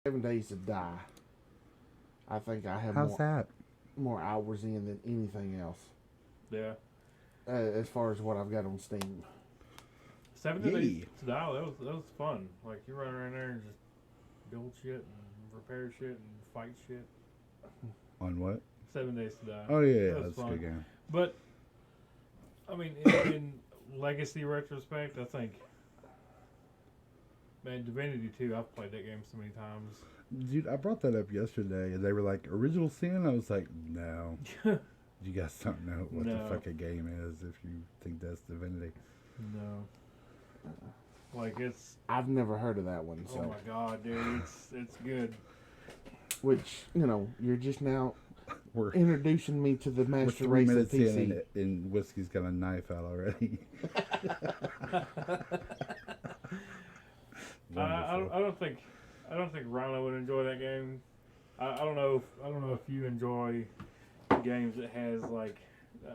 7 Days to Die. I think I have How's that? more hours in than anything else. Yeah. As far as what I've got on Steam. 7 days Yay. to die. That was fun. Like you run around there and just build shit and repair shit and fight shit. On what? 7 days to die. Oh yeah, That was that's a fun. good game. But I mean, in legacy retrospect, I think, man, Divinity 2. I've played that game so many times. Dude, I brought that up yesterday, and they were like, "Original Sin." I was like, "No, you guys don't know what the No. fuck a game is if you think that's Divinity." No. Like it's. I've never heard of that one. Oh So, my god, dude, it's good. which you're just now We're introducing me to the we're Master 3 Race of minutes PC. in, and Whiskey's got a knife out already. I don't think Rhino would enjoy that game. I don't know. I don't know if you enjoy games that has like uh,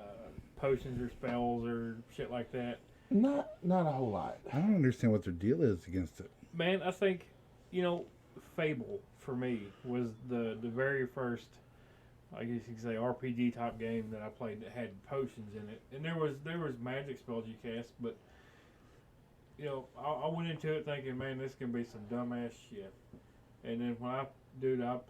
potions or spells or shit like that. Not a whole lot. I don't understand what their deal is against it. Man, I think Fable for me was the very first, I guess you could say, RPG type game that I played that had potions in it, and there was magic spells you cast, but I went into it thinking, man, this can be some dumbass shit, and then I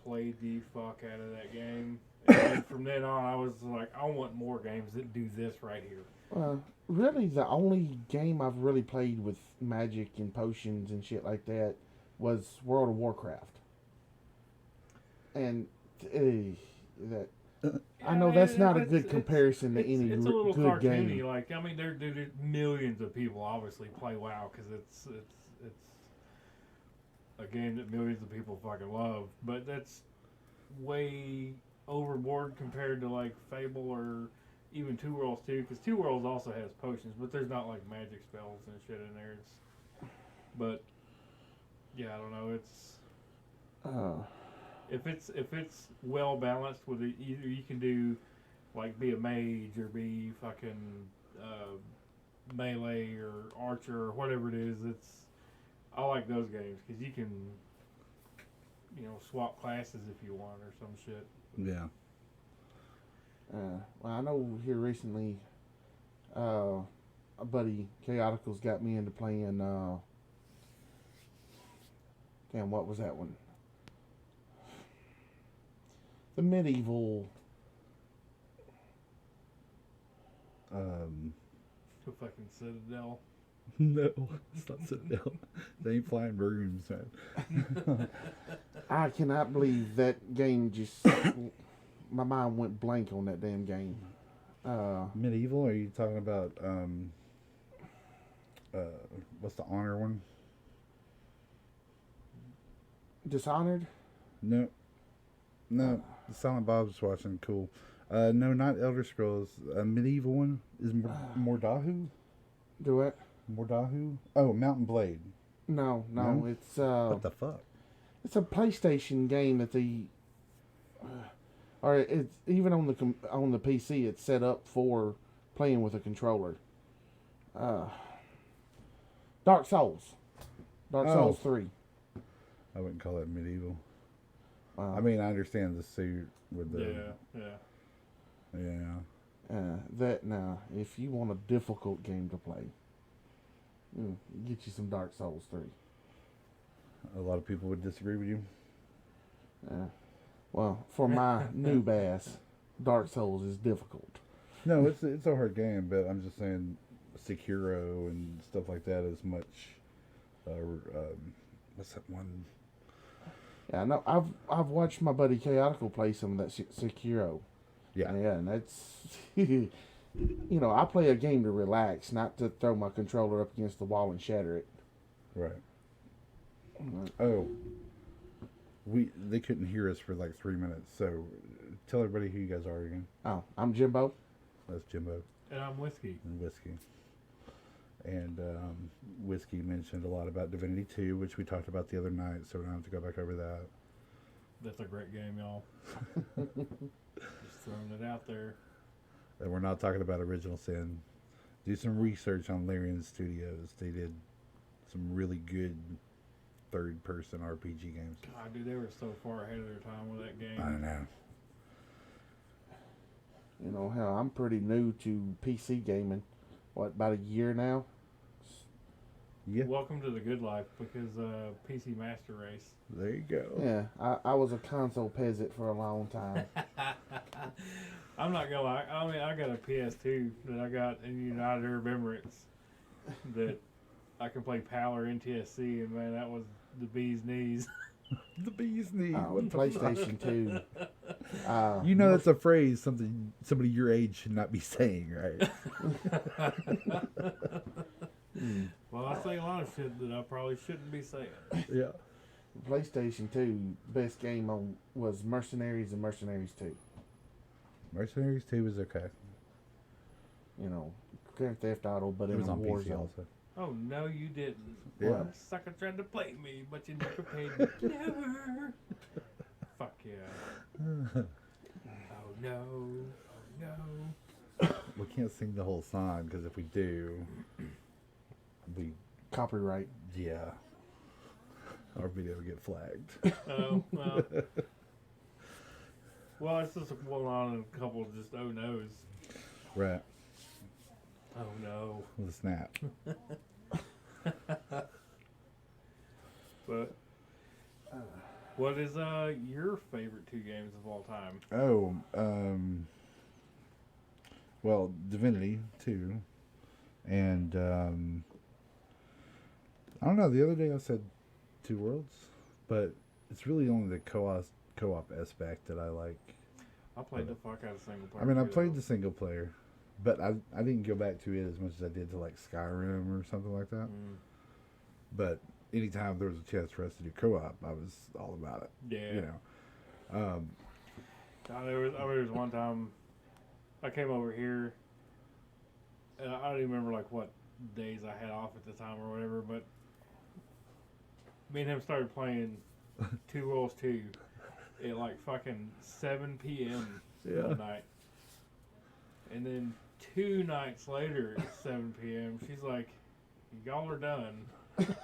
played the fuck out of that game, and then from then on I was like, I want more games that do this right here. Really, the only game I've really played with magic and potions and shit like that was World of Warcraft. And that I know that's not a good comparison to any It's a little good cartoony. game. Like I mean, there millions of people obviously play WoW because it's a game that millions of people fucking love. But that's way overboard compared to like Fable or even Two Worlds 2. Because Two Worlds also has potions, but there's not like magic spells and shit in there. But yeah, I don't know. Uh, If it's well balanced with it, either you can do like be a mage or be fucking melee or archer or whatever it is. I like those games because you can swap classes if you want or some shit. Yeah. well, I know here recently, a buddy Chaotical's got me into playing. Damn, what was that one? The medieval. To fucking Citadel. No, it's not sitting down. They ain't flying brooms, man. I cannot believe that game just. My mind went blank on that damn game. Medieval? Are you talking about what's the honor one? Dishonored? No, no. Silent Bob's watching. Cool. No, not Elder Scrolls. A medieval one is Mordahu. Do it? Mordahu. Oh, Mountain Blade. No, No? it's What the fuck? it's a PlayStation game that or it's even on the PC. It's set up for playing with a controller. Uh, Dark Souls, Dark Oh. Souls 3. I wouldn't call it medieval. Uh, I mean, I understand the suit with the Yeah. that now, if you want a difficult game to play, get you some Dark Souls 3. A lot of people would disagree with you. Well, for my noob ass, Dark Souls is difficult. No, it's a hard game, but I'm just saying Sekiro and stuff like that is much. What's that one? Yeah, I know. I've watched my buddy Chaotical play some of that Sekiro. Yeah. Yeah, and that's I play a game to relax, not to throw my controller up against the wall and shatter it. Right. Oh, they couldn't hear us for like 3 minutes. So tell everybody who you guys are again. Oh, I'm Jimbo. That's Jimbo And I'm Whiskey. and Whiskey. And Whiskey mentioned a lot about Divinity 2, which we talked about the other night, so we don't have to go back over that. That's a great game, y'all. Just throwing it out there. And we're not talking about Original Sin. Do some research on Larian Studios. They did some really good third-person RPG games. God, dude, they were so far ahead of their time with that game. I don't know. You know, hell, I'm pretty new to PC gaming. What, about a year now? Yeah, Welcome to the good life, because PC Master Race. there you go. Yeah, I was a console peasant for a long time. I'm not gonna lie. I mean, I got a PS2 that I got in United Arab Emirates that I can play PAL or NTSC, and man, that was the bee's knees. The bee's knees. On PlayStation 2. You know that's a phrase somebody your age should not be saying, right? Well, I say a lot of shit that I probably shouldn't be saying. Yeah. PlayStation 2, best game on was Mercenaries and Mercenaries 2. Mercenaries 2 was okay. You know, Grand Theft Auto, but It in was a on war PC zone. also. Oh no, you didn't. Yeah. Well, sucker tried to play me, but you never paid me. Never. Fuck yeah. Oh no. Oh no. We can't sing the whole song because if we do, we Copyright. yeah, our video will get flagged. Oh well. Well, it's just one on and a couple of just oh no's. Right. Oh no. With a snap. But what is your favorite two games of all time? Oh, well, Divinity 2. And I don't know, the other day I said Two Worlds, but it's really only the co-op aspect that I like. I played the fuck out of single player. I mean, I too, played though. the single player, but I didn't go back to it as much as I did to like Skyrim or something like that. Mm. But anytime there was a chance for us to do co-op, I was all about it. Yeah. You know. There was one time I came over here, and I don't even remember like what days I had off at the time or whatever, but me and him started playing Two Worlds 2 at like fucking 7 p.m. Yeah. one night. And then 2 nights later at 7 p.m., she's like, y'all are done.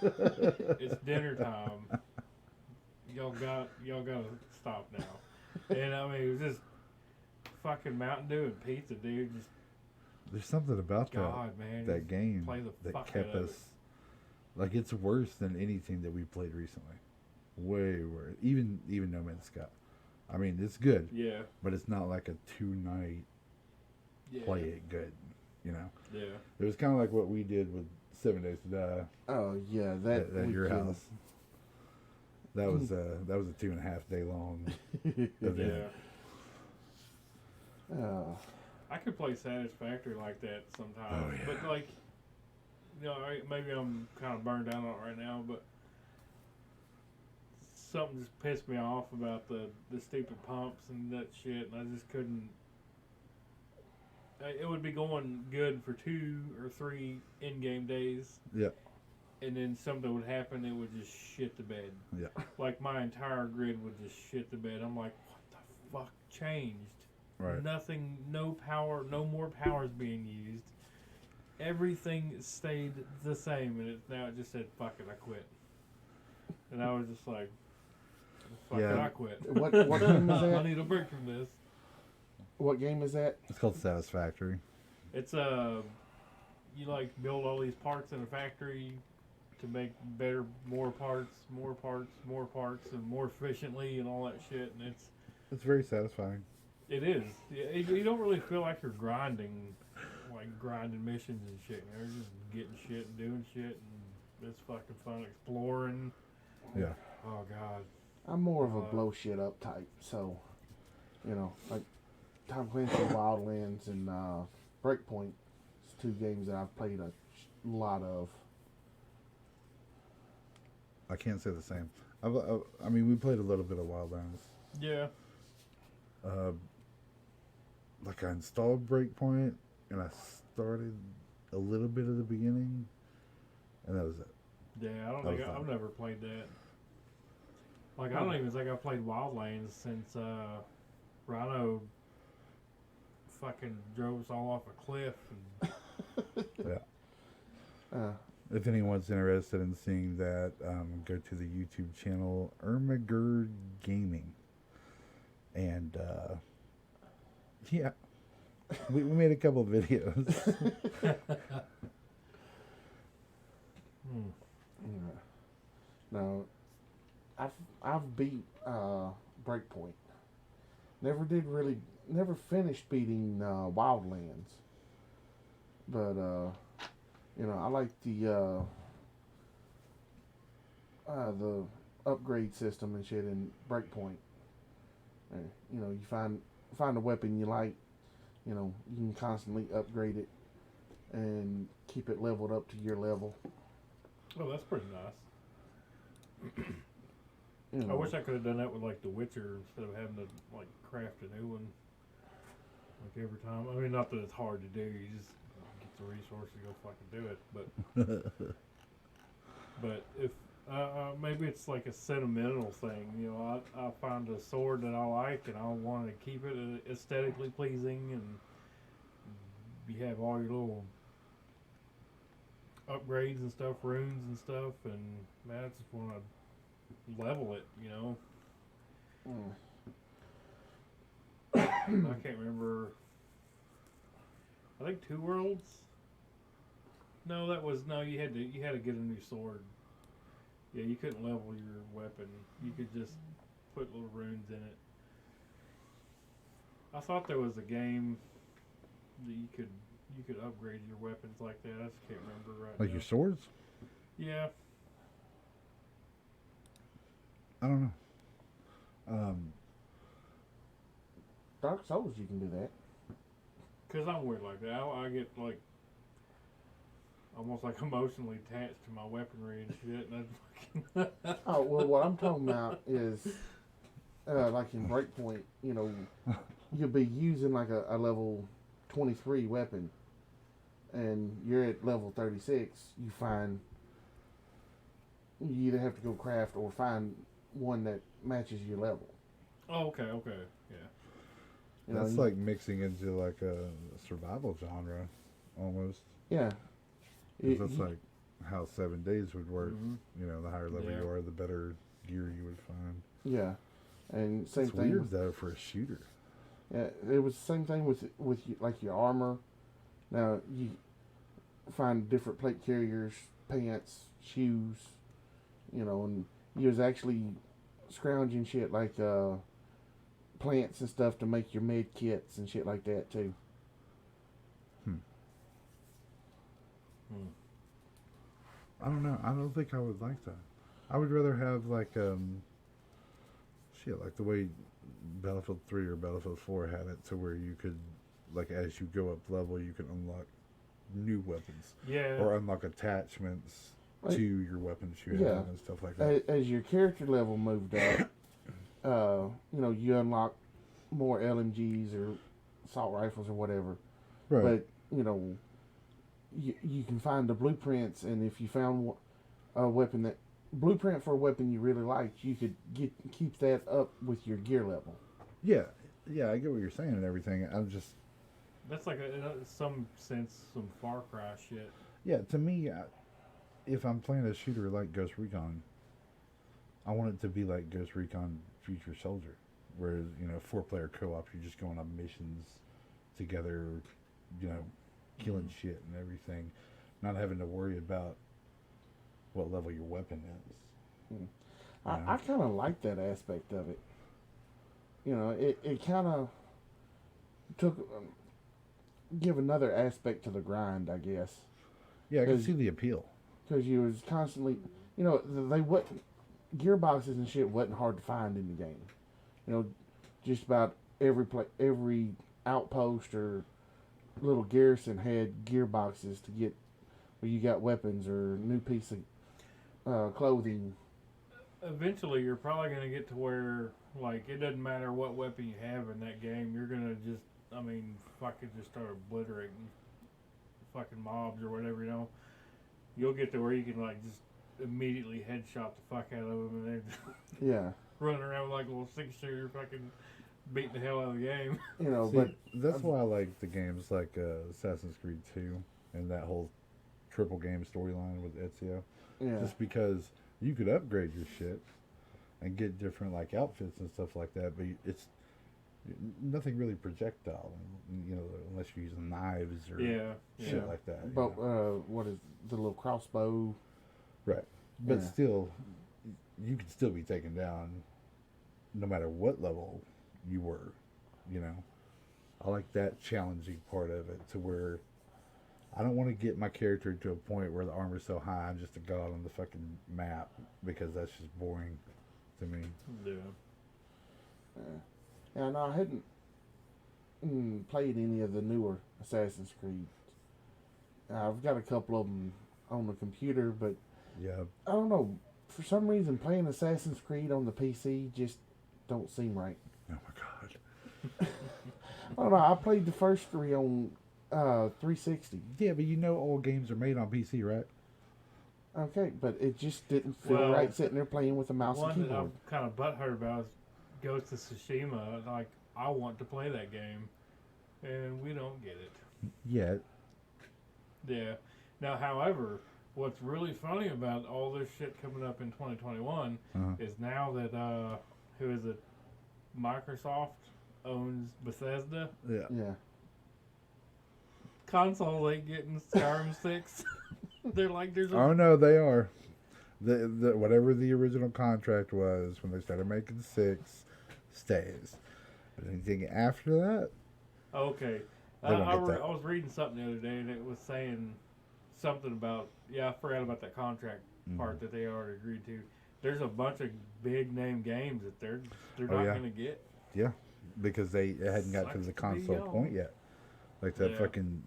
It's dinner time. Y'all gotta stop now. And I mean, it was just fucking Mountain Dew and pizza, dude. Just There's something about God, man. that game play the that fuck kept out of us. Like, it's worse than anything that we played recently. Way worse. Even No Man's Sky. I mean, it's good, Yeah. but it's not like a 2-night Yeah. play it good. You know, Yeah. it was kind of like what we did with 7 Days to Die Oh yeah, that at your weekend. house. That was a 2.5 day long event. Yeah. I could play Satisfactory like that sometimes. Oh, yeah. But like, you know, maybe I'm kind of burned out on it right now, but something just pissed me off about the stupid pumps and that shit, and I just couldn't. It would be going good for 2 or 3 in-game days. Yeah. And then something would happen, it would just shit the bed. Yeah. Like my entire grid would just shit the bed. I'm like, what the fuck changed? Right. Nothing, no power, no more power is being used. Everything stayed the same, and now it just said, fuck it, I quit. And I was just like, fuck Yeah. it, I quit. What game is I that? need a break from this. What game is that? It's called Satisfactory. It's you like build all these parts in a factory to make better, more parts, and more efficiently, and all that shit. And It's very satisfying. it is. You don't really feel like you're grinding missions and shit. You're just getting shit and doing shit, and it's fucking fun exploring. Yeah. Oh god. I'm more of a blow shit up type, so you know, like Tom Clancy Wildlands and Breakpoint. It's 2 games that I've played a lot of. I can't say the same. I mean, we played a little bit of Wildlands. Yeah. Like, I installed Breakpoint, and I started a little bit at the beginning, and that was it. Yeah, I don't That think was I've fun. never played that. Like, I don't even think I've played Wildlands since Rhino fucking drove us all off a cliff. And Yeah. If anyone's interested in seeing that, go to the YouTube channel Ermagerd Gaming. And yeah, we made a couple videos. Yeah. Now, I've beat Breakpoint. Never finished beating Wildlands. But I like the upgrade system and shit in Breakpoint. You find a weapon you like. You can constantly upgrade it and keep it leveled up to your level. Oh, that's pretty nice. You I know, wish I could have done that with like The Witcher instead of having to like craft a new one like every time. I mean, not that it's hard to do. You just get the resources to go fucking do it. But if maybe it's like a sentimental thing. I find a sword that I like and I want to keep it aesthetically pleasing, and you have all your little upgrades and stuff, runes and stuff, and man, I just want to level it. I can't remember. I think Two Worlds. No, you had to get a new sword. Yeah, you couldn't level your weapon. You could just put little runes in it. I thought there was a game that you could upgrade your weapons like that. I just can't remember right Like now. your swords? Yeah. I don't know. Dark Souls, you can do that. Because I'm weird like that. I get like almost like emotionally attached to my weaponry and shit. And that's fucking Oh well, what I'm talking about is like in Breakpoint. You'll be using like a level 23 weapon, and you're at level 36. You find you either have to go craft or find one that matches your level. Oh, okay, yeah. That's like mixing into like a survival genre, almost. Yeah. 'Cause that's like how 7 Days would work. Mhm. The higher level Yeah. you are, the better gear you would find. Yeah, and same It's thing. weird though for a shooter. Yeah, it was the same thing with like your armor. Now you find different plate carriers, pants, shoes, and you was actually scrounging shit like plants and stuff to make your med kits and shit like that too. I don't know. I don't think I would like that. I would rather have like like the way Battlefield 3 or Battlefield 4 had it, to where you could, like, as you go up level, you can unlock new weapons Yeah. or unlock attachments Like- to your weapons you Yeah. have and stuff like that. As your character level moved up, you unlock more LMGs or assault rifles or whatever. Right. But you can find the blueprints, and if you found a weapon blueprint for a weapon you really liked, you could keep that up with your gear level. Yeah, I get what you're saying and everything. I'm just, That's like in some sense some Far Cry shit. yeah, to me, if I'm playing a shooter like Ghost Recon, I want it to be like Ghost Recon Future Soldier, where 4-player co-op, you're just going on missions together, killing shit and everything, not having to worry about what level your weapon is. I kind of like that aspect of it. It kind of took give another aspect to the grind, I guess, Yeah, I can 'Cause- see the appeal. because you was constantly, they what gearboxes and shit wasn't hard to find in the game. Just about every outpost or little garrison had gearboxes to get where you got weapons or new piece of clothing. Eventually, you're probably going to get to where, like, it doesn't matter what weapon you have in that game. You're going to just, fucking just start obliterating fucking mobs or whatever, You'll get to where you can, like, just immediately headshot the fuck out of them, and they're Yeah, running around with, like, a little 6-shooter fucking beating the hell out of the game. See, but that's why I like the games like Assassin's Creed 2 and that whole triple game storyline with Ezio. Yeah. Just because you could upgrade your shit and get different like outfits and stuff like that, but it's nothing really projectile, you know, unless you're using knives or Yeah. shit Yeah. like that. you But know. what is the little crossbow? Right. But Yeah. still, you could still be taken down no matter what level you were, you know. I like that challenging part of it to where I don't want to get my character to a point where the armor's so high I'm just a god on the fucking map because that's just boring to me. Yeah. And I hadn't played any of the newer Assassin's Creed. I've got a couple of them on the computer, but Yeah. I don't know. For some reason, playing Assassin's Creed on the PC just don't seem right. Oh my god. I don't know. I played the first three on 360. Yeah, but you know all games are made on PC, right? Okay, but it just didn't feel Well, right sitting there playing with a mouse and One that keyboard. I'm kind of butthurt about is Ghost of Tsushima. Like, I want to play that game, and we don't get it. Yeah. Yeah. Now, however, what's really funny about all this shit coming up in 2021 Uh-huh. is now that who is it? Microsoft owns Bethesda. Yeah. Yeah. Consoles ain't getting Skyrim 6. They're like, there's a Oh no, they are. The whatever the original contract was when they started making 6 stays. But anything after that, Okay. They don't I get that. was reading something the other day, and it was saying something about, I forgot about that contract Mm-hmm. part that they already agreed to. There's a bunch of big name games that they're Oh, not yeah. going to get. yeah, because they hadn't got to Sucks the to be console y'all. point yet. Like that Yeah. fucking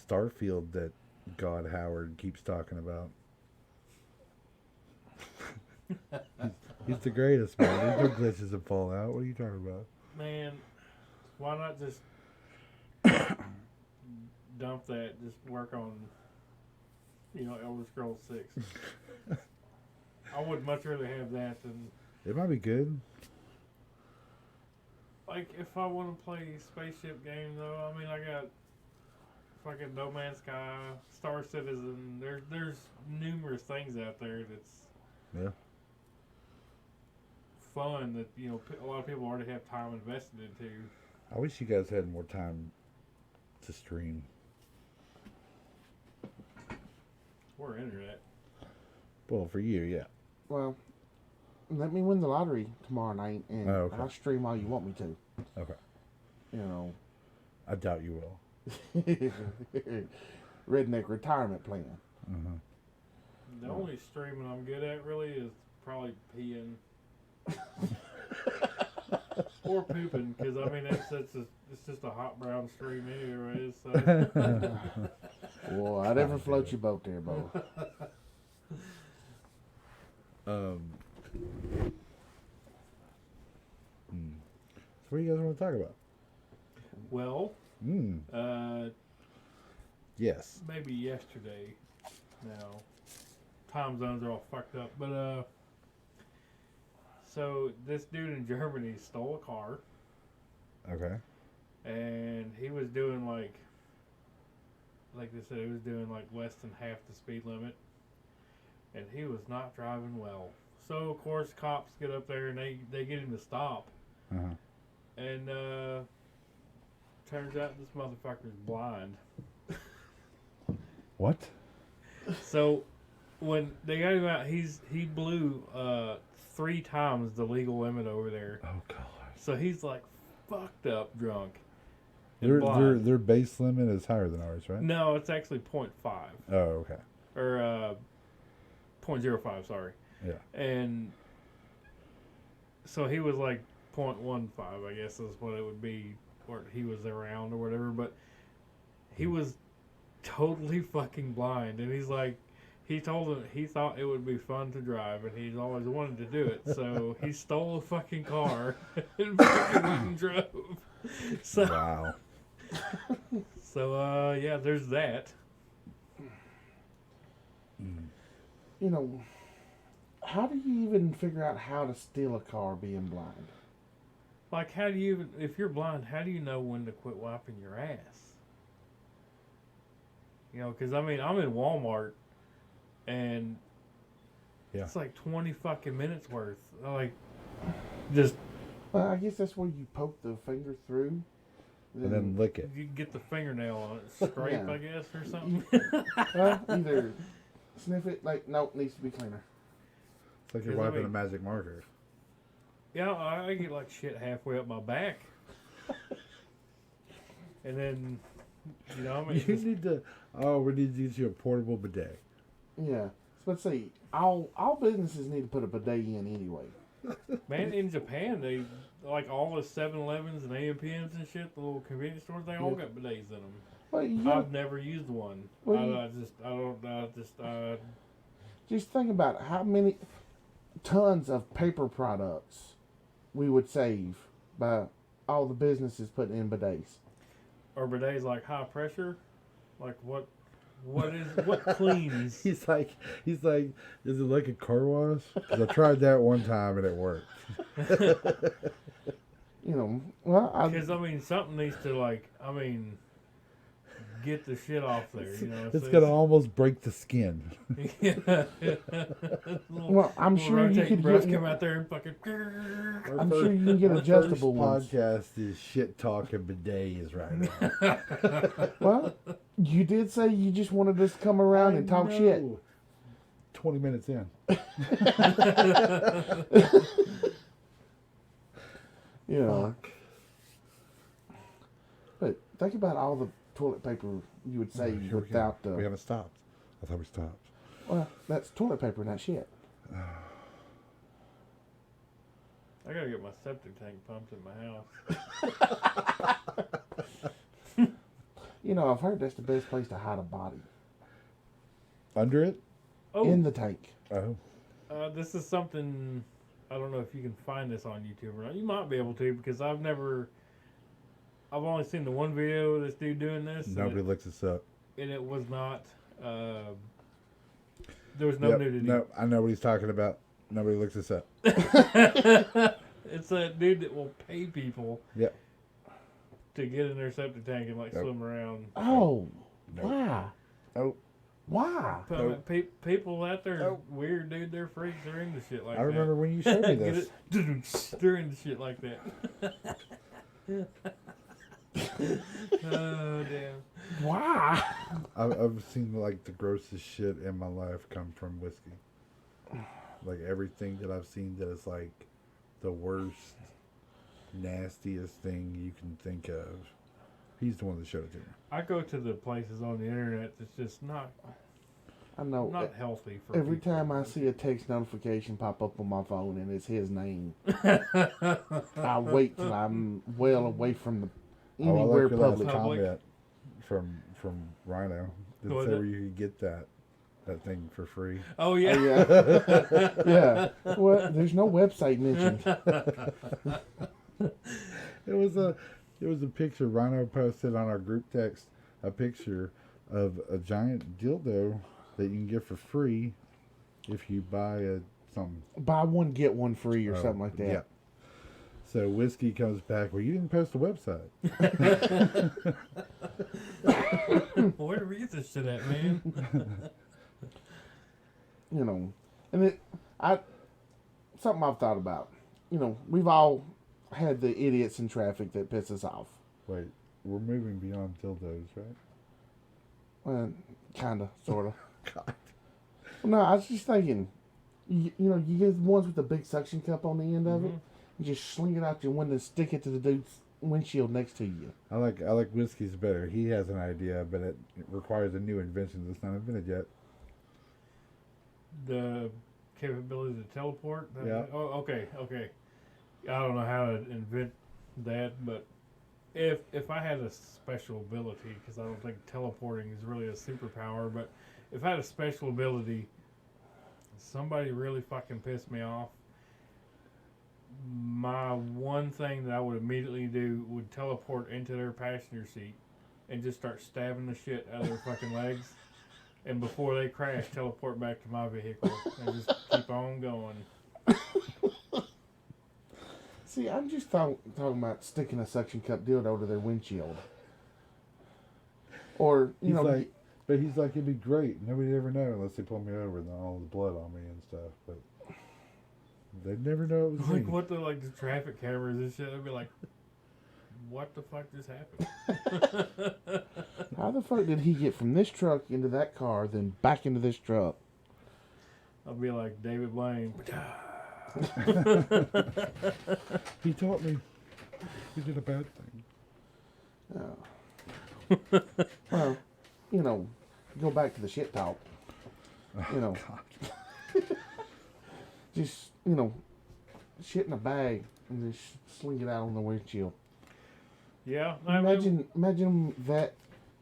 Starfield that God Howard keeps talking about. He's the greatest, man. There's no glitches in Fallout. What are you talking about? Man, why not just dump that, just work on, Elder Scrolls 6. I would much rather have that than, It might be good. like, if I want to play spaceship game, though, I mean, I got fucking No Man's Sky, Star Citizen. There's numerous things out there that's Yeah. fun that, a lot of people already have time invested into. I wish you guys had more time to stream. Or internet. Well, for you, yeah. Well, let me win the lottery tomorrow night, and Oh, okay. I'll stream all you want me to. Okay. You know, I doubt you will. redneck retirement plan. Uh-huh. The only streaming I'm good at really is probably peeing. Or pooping, because I mean it's just a hot brown stream anyway. So Well, I'd ever float your boat there, Bo. So what do you guys want to talk about? well, Yes. maybe yesterday. Now, time zones are all fucked up, but so this dude in Germany stole a car, Okay. and he was doing like they said, he was doing like less than half the speed limit, and he was not driving well. So of course cops get up there and they get him to stop, Uh-huh. and turns out this motherfucker's blind. What? So when they got him out, he blew 3 times the legal limit over there. Oh god. So he's like fucked up drunk. and Their blind. their base limit is higher than ours, right? No, it's actually 0.5 Oh, okay. or 0.05. Sorry. Yeah. And so he was like 0.15, I guess is what it would be, or he was around or whatever. But he was totally fucking blind, and he's like, he told him he thought it would be fun to drive, and he's always wanted to do it. So he stole a fucking car and fucking went and drove. So Wow. yeah, there's that. You know, how do you even figure out how to steal a car being blind? Like, how do you, if you're blind, how do you know when to quit wiping your ass? You know, because I mean, I'm in Walmart, and Yeah. it's like 20 fucking minutes worth. Like, just Well, I guess that's where you poke the finger through. And then lick it. you get the fingernail on it, scrape, Yeah. I guess, or something. well, either sniff it, like, nope, needs to be cleaner. It's like you're 'Cause I wiping a mean- magic marker. Yeah, I get like shit halfway up my back. And then, you know, I mean, You just- need to. Oh, we need to get you a portable bidet. Yeah. So let's see. All businesses need to put a bidet in anyway. man, in Japan, they, like all the 7-Elevens and AMPMs and shit, the little convenience stores, they all Yeah. got bidets in them. Well, you gotta, I've never used one. Well, just think about how many tons of paper products we would save by all the businesses putting in bidets. Or bidets like high pressure? Like what cleans? He's like, is it like a car wash? 'Cause I tried that one time and it worked. You know, well, Because, I mean, something needs to, like, I mean, get the shit off there, you know? It's gonna almost break the skin. Yeah. well, I'm sure you could brush get. come out there and fucking... I'm sure you can get Our adjustable first ones. podcast is shit talking bidets right now. Well, you did say you just wanted us to come around and talk shit. 20 minutes in. You know. But think about all the toilet paper you would save Here we go. without We the. haven't stopped. I thought we stopped. Well, that's toilet paper, not shit. I gotta get my septic tank pumped in my house. You know, I've heard that's the best place to hide a body. Under it? Oh, In the tank. Oh. this is something... I don't know if you can find this on YouTube or not. You might be able to, because I've only seen the one video of this dude doing this. Nobody looks this up. And it was not... there was no Yep. nudity. No, I know what he's talking about. Nobody looks this up. It's that dude that will pay people Yep. to get in their septic tank and like Nope. swim around. Oh, Nope. why? Nope. Why? But, Nope. people out there, Nope. weird, dude. They're freaks. They're into shit like I remember that. when you showed me Get this. it? They're into shit like that. Oh damn! Why? I've seen like the grossest shit in my life come from whiskey. Like everything that I've seen that is like the worst, nastiest thing you can think of. He's the one that showed it to me. I go to the places on the internet that's just not I know. healthy for Every people. time I see a text notification pop up on my phone and it's his name, I wait till I'm well away from the Oh, I anywhere like your last public. Public. comment from Rhino. Did What say was where it? you could get that thing for free. Oh Oh, yeah. yeah, yeah. Well, there's no website mentioned. It was a picture Rhino posted on our group text, a picture of a giant dildo that you can get for free if you buy something. Buy one get one free or Oh, something like that. Yeah. So Whiskey comes back. Well, you didn't post the website. Where do we get this shit at, man? You know, and something I've thought about. You know, we've all had the idiots in traffic that piss us off. Wait, we're moving beyond dildos, right? Well, kinda, sorta. God. No, I was just thinking. You know, you get the ones with the big suction cup on the end of it. Mhm. You just sling it out your window and stick it to the dude's windshield next to you. I like Whiskey's better. He has an idea, but it requires a new invention that's not invented yet. The capability to teleport. Yeah. Oh, okay. I don't know how to invent that, but if I had a special ability, because I don't think teleporting is really a superpower, but if I had a special ability, somebody really fucking pissed me off. My one thing that I would immediately do would teleport into their passenger seat and just start stabbing the shit out of their fucking legs. And before they crash, teleport back to my vehicle and just keep on going. See, I'm just talking about sticking a suction cup dildo to their windshield. Or, you He's know, like, But he's like, it'd be great. Nobody'd ever know unless they pull me over and all the blood on me and stuff. But they'd never know it was me. Like what the traffic cameras and shit. I'd be like, what the fuck just happened? How the fuck did he get from this truck into that car, then back into this truck? I'll be like David Blaine. He taught me. He did a bad thing. Oh. Well, you know, go back to the shit talk. You know, just, you know, shit in a bag and just sling it out on the windshield. Yeah, Imagine that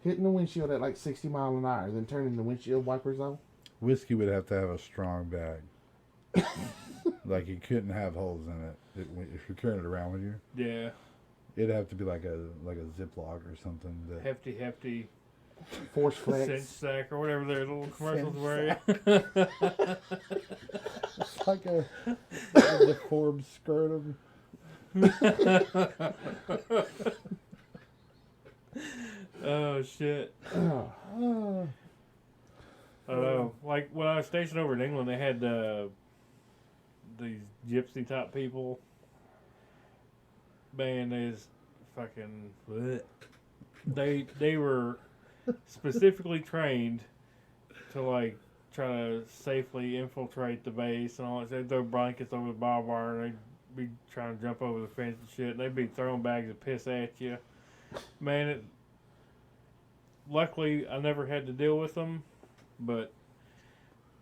hitting the windshield at like 60 miles an hour, then turning the windshield wipers on. Whiskey would have to have a strong bag. Like you couldn't have holes in it if you're carrying it around with you. Yeah, It'd have to be like a Ziploc or something. That hefty Force cinch flex. sack or whatever their little commercials Cinch were. it's like a deformed scrotum. Oh shit! Oh, Ah. I don't know. Like when I was stationed over in England, they had these gypsy type people. Man, they just fucking. Bleh. They were specifically trained to like try to safely infiltrate the base and all that. They'd throw blankets over the barbed wire and they'd be trying to jump over the fence and shit. And they'd be throwing bags of piss at you. Man, luckily I never had to deal with them. But,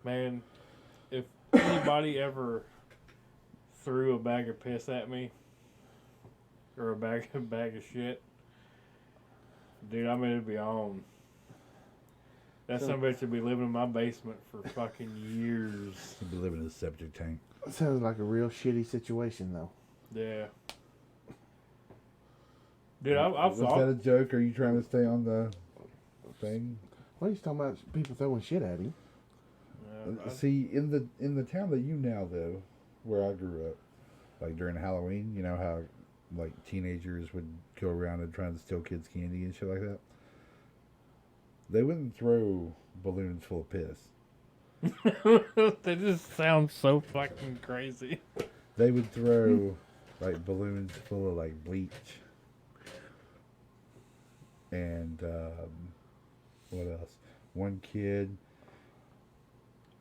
man, if anybody ever threw a bag of piss at me, or a bag of shit, dude, I mean, it'd be on. That So- somebody should be living in my basement for fucking years. You'd be living in a septic tank. sounds like a real shitty situation, though. Yeah. Dude, I've Was that thought. a joke? Are you trying to stay on the thing? What are you talking about? People throwing shit at him? See, in the town that you now live, where I grew up, like during Halloween, you know how like teenagers would go around and try and steal kids' candy and shit like that. They wouldn't throw balloons full of piss. They just sound so fucking crazy. They would throw like balloons full of like bleach and what else? One kid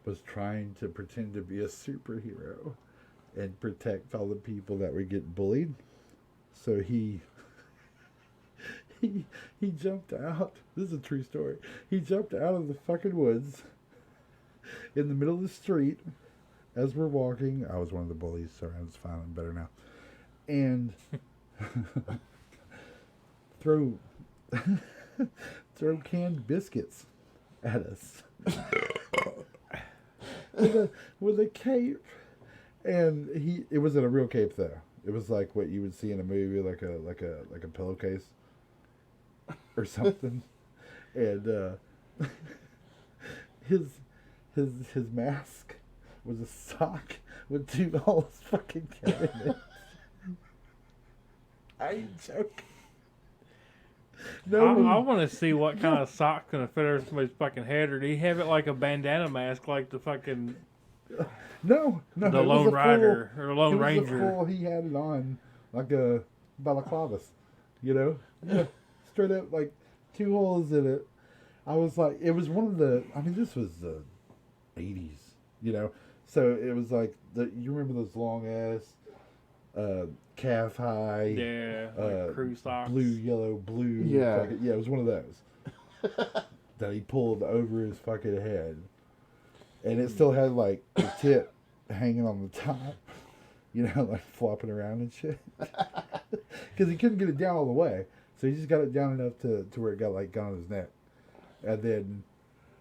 was trying to pretend to be a superhero and protect all the people that were getting bullied. So he jumped out. This is a true story. He jumped out of the fucking woods in the middle of the street as we're walking. I was one of the bullies. Sorry, I'm just fine. I'm better now. And throw canned biscuits at us with a cape. And it wasn't a real cape though. It was like what you would see in a movie, like a pillowcase or something. And his mask was a sock with 2 holes fucking cut in it. I ain't joking. No, I want to see what kind of sock's gonna fit over somebody's fucking head, or do you have it like a bandana mask, like the fucking no. the it was Lone a Rider or the Lone it was Ranger? a full, he had it on like a balaclavas, you know, yeah, straight up like 2 holes in it. I was like, it was one of the. I mean, this was the 80s, you know, so it was like you remember those long ass calf high, Yeah, like crew socks. blue, Yeah. it was one of those that he pulled over his fucking head, and it still had like the tip hanging on the top, you know, like flopping around and shit, because he couldn't get it down all the way, so he just got it down enough to where it got on his neck, and then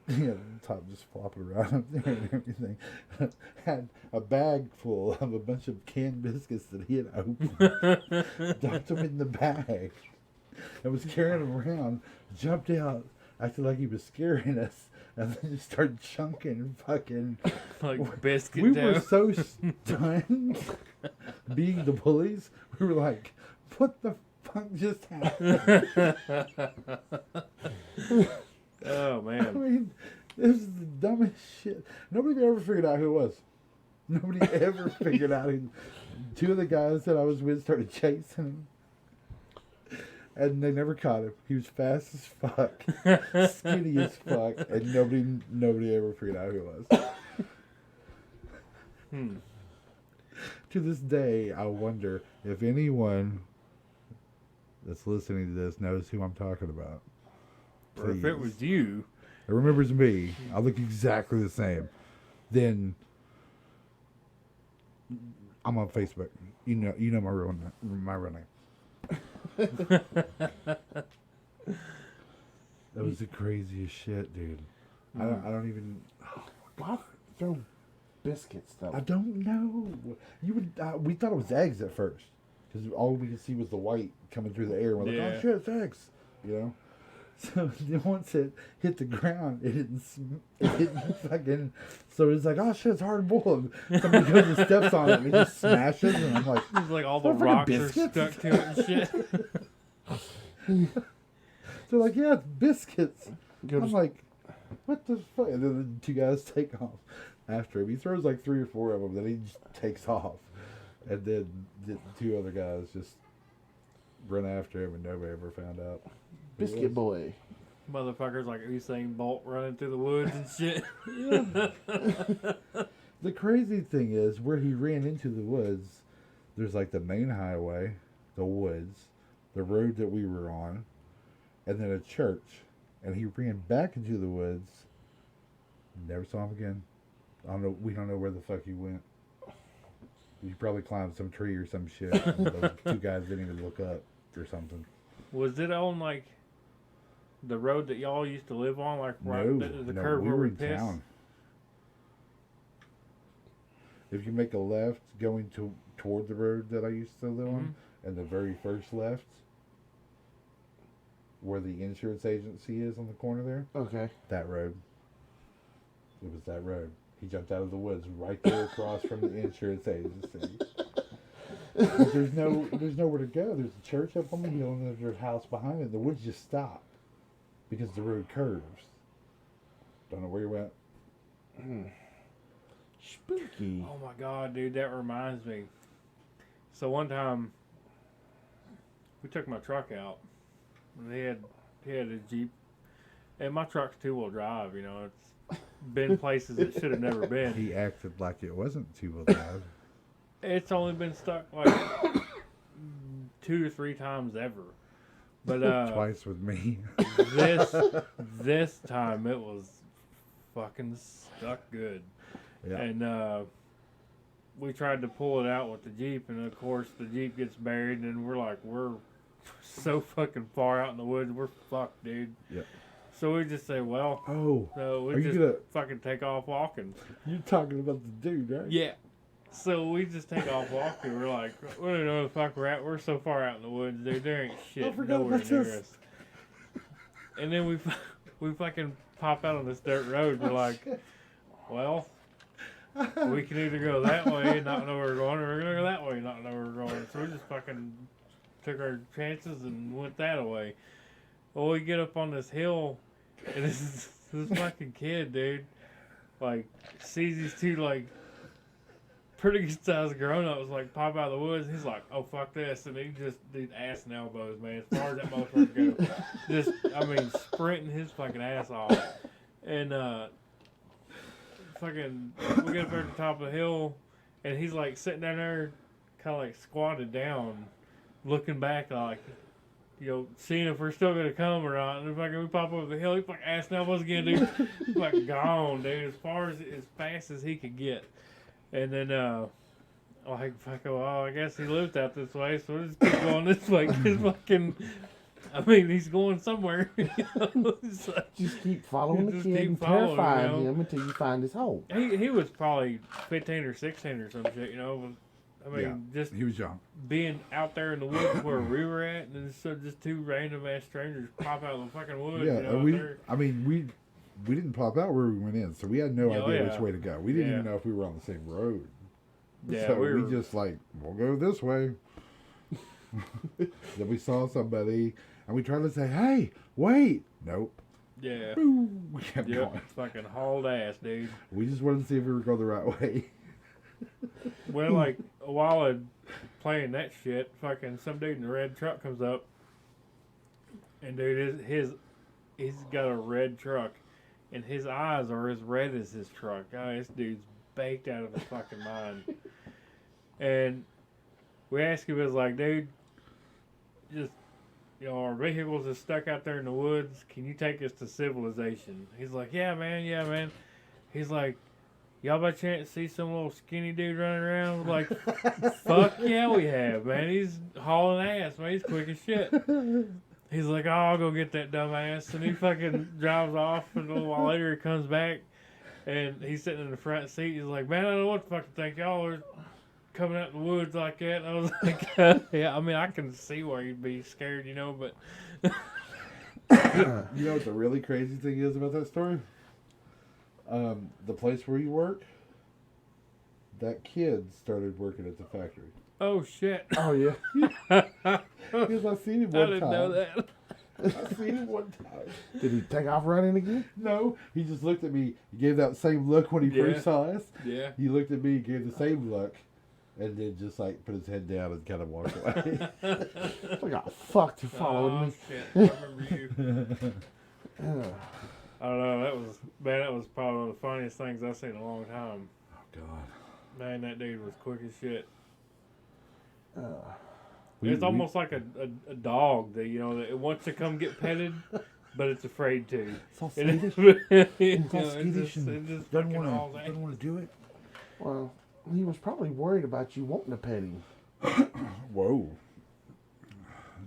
the top just flopping around up there and everything. Had a bag full of a bunch of canned biscuits that he had opened, dumped them in the bag, and was carrying them around, jumped out, acted like he was scaring us, and then just started chunking fucking. Like biscuit We dough. were so stunned being the bullies. We were like, what the fuck just happened? Oh I man. mean, this is the dumbest shit. Nobody ever figured out who it was. Nobody ever figured out who. Two of the guys that I was with started chasing him. And they never caught him. He was fast as fuck, skinny as fuck, and nobody ever figured out who it was. To this day, I wonder if anyone that's listening to this knows who I'm talking about. Or if it was you. It remembers me. I look exactly the same. Then I'm on Facebook. You know my real name. That was the craziest shit, dude. I don't even. Why throw biscuits though? I don't know. You would. We thought it was eggs at first because all we could see was the white coming through the air. We're like, Yeah. oh shit, it's eggs. You know. So then once it hit the ground, it didn't fucking. So it's like, oh shit, it's hard boiled. Somebody goes and steps on it and it just smashes, and I'm like, It's like all the What, fucking rocks are biscuits? stuck to it and shit. they're like, yeah, it's biscuits. Go to I'm like, what the fuck? And then the two guys take off after him. He throws like 3 or 4 of them, then he just takes off. And then the 2 other guys just run after him, and nobody ever found out. who it Biscuit was. boy. Motherfuckers like Usain Bolt running through the woods and shit. The crazy thing is, where he ran into the woods, there's like the main highway, the woods, the road that we were on, and then a church. And he ran back into the woods. Never saw him again. I don't know. We don't know where the fuck he went. He probably climbed some tree or some shit. And those 2 guys didn't even look up or something. Was it on like the road that y'all used to live on, like right the curve we where were we in pissed? town. If you make a left going toward the road that I used to live on, and the very first left, where the insurance agency is on the corner there, Okay. that road. It was that road. He jumped out of the woods right there across from the insurance agency. But there's nowhere to go. There's a church up on the hill, and there's a house behind it. The woods just stop because the road curves. Don't know where you went. Spooky. Oh my god, dude, that reminds me. So one time, we took my truck out, and he had a Jeep, and my truck's 2-wheel drive. You know, it's been places it should have never been. He acted like it wasn't 2-wheel drive. It's only been stuck like 2 or 3 times ever. But Twice with me. this time it was fucking stuck good. Yeah. And we tried to pull it out with the Jeep, and of course the Jeep gets buried, and we're so fucking far out in the woods, we're fucked, dude. Yep. So we just say, well, Oh, no, Are we you just gonna- fucking take off walking. you're talking about the dude, right? Yeah. So we just take off walking. We're like, we don't know where the fuck we're at. We're so far out in the woods, dude. There ain't shit forgot nowhere about near this. us. And then we fucking pop out on this dirt road. We're like, well, we can either go that way and not know where we're going, or we're gonna go that way and not know where we're going. So we just fucking took our chances and went that way. Well, we get up on this hill, and this fucking kid, dude, like sees these 2 like pretty good sized grown ups like pop out of the woods. He's like, oh fuck this, and he just did ass and elbows, man, as far as that motherfucker goes. Just, I mean, sprinting his fucking ass off. And fucking, we get up there at the top of the hill, and he's like sitting down there, kind of like squatted down, looking back like, you know, seeing if we're still gonna come or not. And then fucking we pop over the hill, he fucking ass and elbows again, dude. He's like gone, dude, as fast as he could get. And then, like, fucking, well, I guess he lived out this way, so we'll just keep going this way. 'Cause fucking, I mean, he's going somewhere. You know? It's like, Just keep following the Just kid keep and following, terrifying you know? him until you find his home. he was probably 15 or 16 or some shit, you know. I mean, Yeah. just He was young. being out there in the woods where we were at, and then so just 2 random ass strangers pop out of the fucking woods. Yeah, you know, and we didn't pop out where we went in, so we had no Oh, idea yeah. which way to go. We didn't Yeah. even know if we were on the same road. Yeah, So we we were- just like, we'll go this way. Then we saw somebody, and we tried to say, hey, wait. Nope. Yeah. We kept Yep. going. Fucking hauled ass, dude. We just wanted to see if we were going the right way. Well, like a while of playing that shit, fucking some dude in a red truck comes up, and dude, he's got a red truck, and his eyes are as red as his truck. Oh, this dude's baked out of his fucking mind. And we asked him, it was like, dude, just, you know, our vehicles are stuck out there in the woods. Can you take us to civilization? He's like, yeah, man. He's like, y'all by chance see some little skinny dude running around? We're like, fuck yeah, we have, man. He's hauling ass, man. He's quick as shit. He's like, oh, I'll go get that dumbass. And he fucking drives off, and a little while later he comes back, and he's sitting in the front seat. He's like, man, I don't know what to fucking think. Y'all are coming out in the woods like that. And I was like, yeah, I mean, I can see why you'd be scared, you know, but... You know what the really crazy thing is about that story? The place where you work, that kid started working at the factory. Oh, shit. Oh yeah. Because I seen him I one didn't time. know that. I seen him one time. Did he take off running again? No, he just looked at me. He gave that same look when he Yeah. first saw us. Yeah. He looked at me, gave the same look, and then just like put his head down and kind of walked away. I got fucked to following Oh, me. shit. I remember you. Ugh. I don't know. That was probably one of the funniest things I've seen in a long time. Oh God. Man, that dude was quick as shit. We- It's we- almost like a dog that, you know, that it wants to come get petted, but it's afraid to. It's all And skittish. it's It's all skittish and it just doesn't fucking hauls want ass. to do it. Well, he was probably worried about you wanting to pet him. Whoa.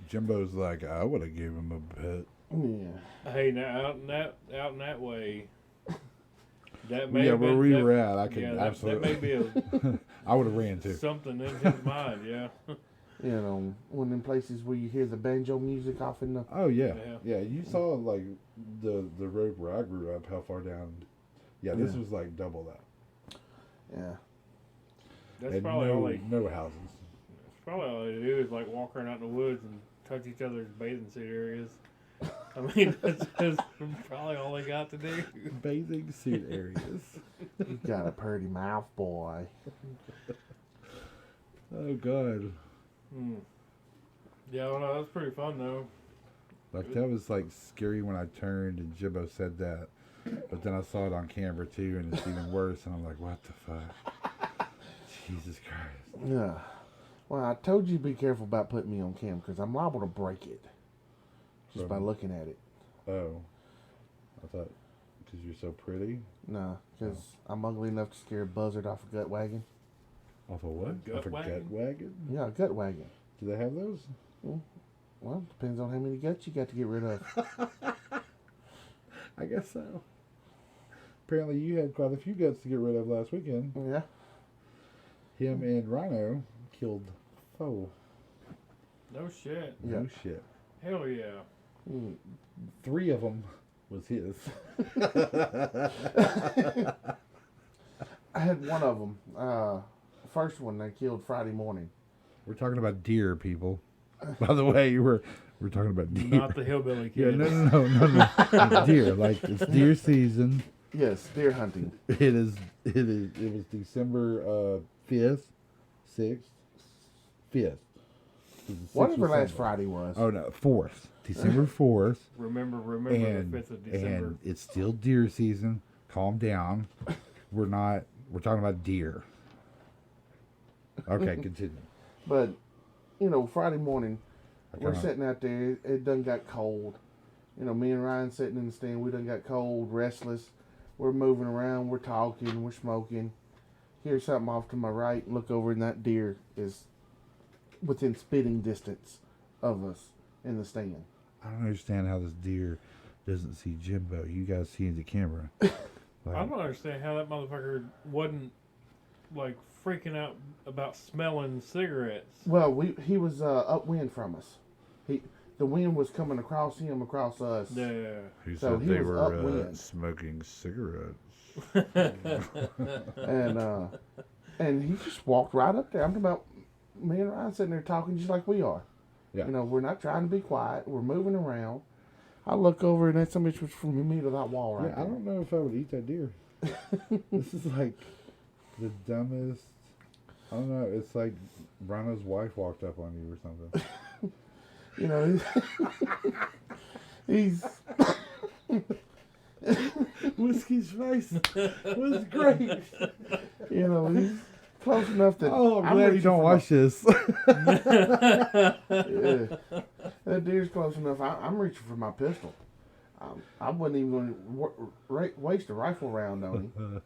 Jimbo's like, I would have gave him a pet. Yeah. Hey, now out in that way. That may Yeah, have where been, we that, were at, I could yeah, that absolutely. may be a, I would have ran too. something in his mind. Yeah. You know, one of them places where you hear the banjo music off in the. Oh yeah. Yeah. Yeah. You saw like the road where I grew up, how far down. Yeah, this Yeah. was like double that. Yeah. That's And probably all they. no houses. Probably all they do is like walk around out in the woods and touch each other's bathing suit areas. I mean, that's probably all they got to do. Bathing suit areas. You got a pretty mouth, boy. Oh God. Hmm. Yeah, well, no, that was pretty fun though. Like that was like scary when I turned and Jimbo said that. But then I saw it on camera too and it's even worse and I'm like, what the fuck? Jesus Christ. Yeah. Well, I told you be careful about putting me on cam because I'm liable to break it just by From- looking at it. Oh. I thought because you're so pretty. No, because I'm ugly enough to scare a buzzard off a gut wagon. Off a what? Gut Off a wagon? gut wagon? Yeah, a gut wagon. Do they have those? Well, depends on how many guts you got to get rid of. I guess so. Apparently you had quite a few guts to get rid of last weekend. Yeah. Him and Rhino killed foe. No shit. Yeah. No shit. Hell yeah. Mm. 3 of them was his. I had one of them. First one I killed Friday morning. We're talking about deer, people. By the way, we're talking about deer. Not the hillbilly Yeah, kid. no. Deer, like it's deer season. Yes, deer hunting. It was December 5th, 6th, 5th. Whatever last Friday was. Oh no, 4th. December 4th. Remember And, the 5th of December. and it's still deer season. Calm down. We're talking about deer. Okay, continue. But, you know, Friday morning, we're kinda- sitting out there. It done got cold. You know, me and Ryan sitting in the stand. We done got cold, restless. We're moving around. We're talking. We're smoking. Hear something off to my right. Look over, and that deer is within spitting distance of us in the stand. I don't understand how this deer doesn't see Jimbo. You guys see the camera. Like, I don't understand how that motherfucker wasn't like freaking out about smelling cigarettes. Well, he was upwind from us. The wind was coming across him, across us. Yeah. who so said he they was were upwind. smoking cigarettes? And he just walked right up there. I'm talking about me and Ryan sitting there talking just like we are. Yeah. You know, we're not trying to be quiet. We're moving around. I look over and that some bitch was from me to that wall right Yeah, I there. don't know if I would eat that deer. This is like the dumbest. I don't know. It's like Rhino's wife walked up on you or something. You know, he's Whiskey's face was great. you know, he's close enough that Oh, I'm I'm glad you reaching don't for watch this. Yeah. That deer's close enough. I'm reaching for my pistol. I wasn't even going to waste a rifle round on him.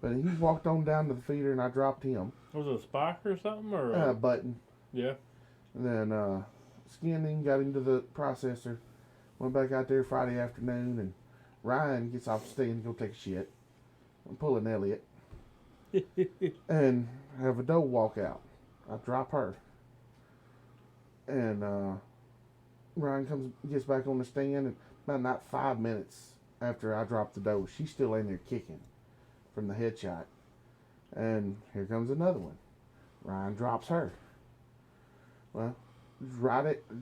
But he walked on down to the feeder and I dropped him. Was it a spike or something? Or Button. yeah. And then skinned him, got him to the processor. Went back out there Friday afternoon and Ryan gets off the stand to go take a shit. I'm pulling Elliot. And have a doe walk out. I drop her. And Ryan gets back on the stand, and about not 5 minutes after I drop the doe, she's still in there kicking from the headshot. And here comes another one. Ryan drops her. Well,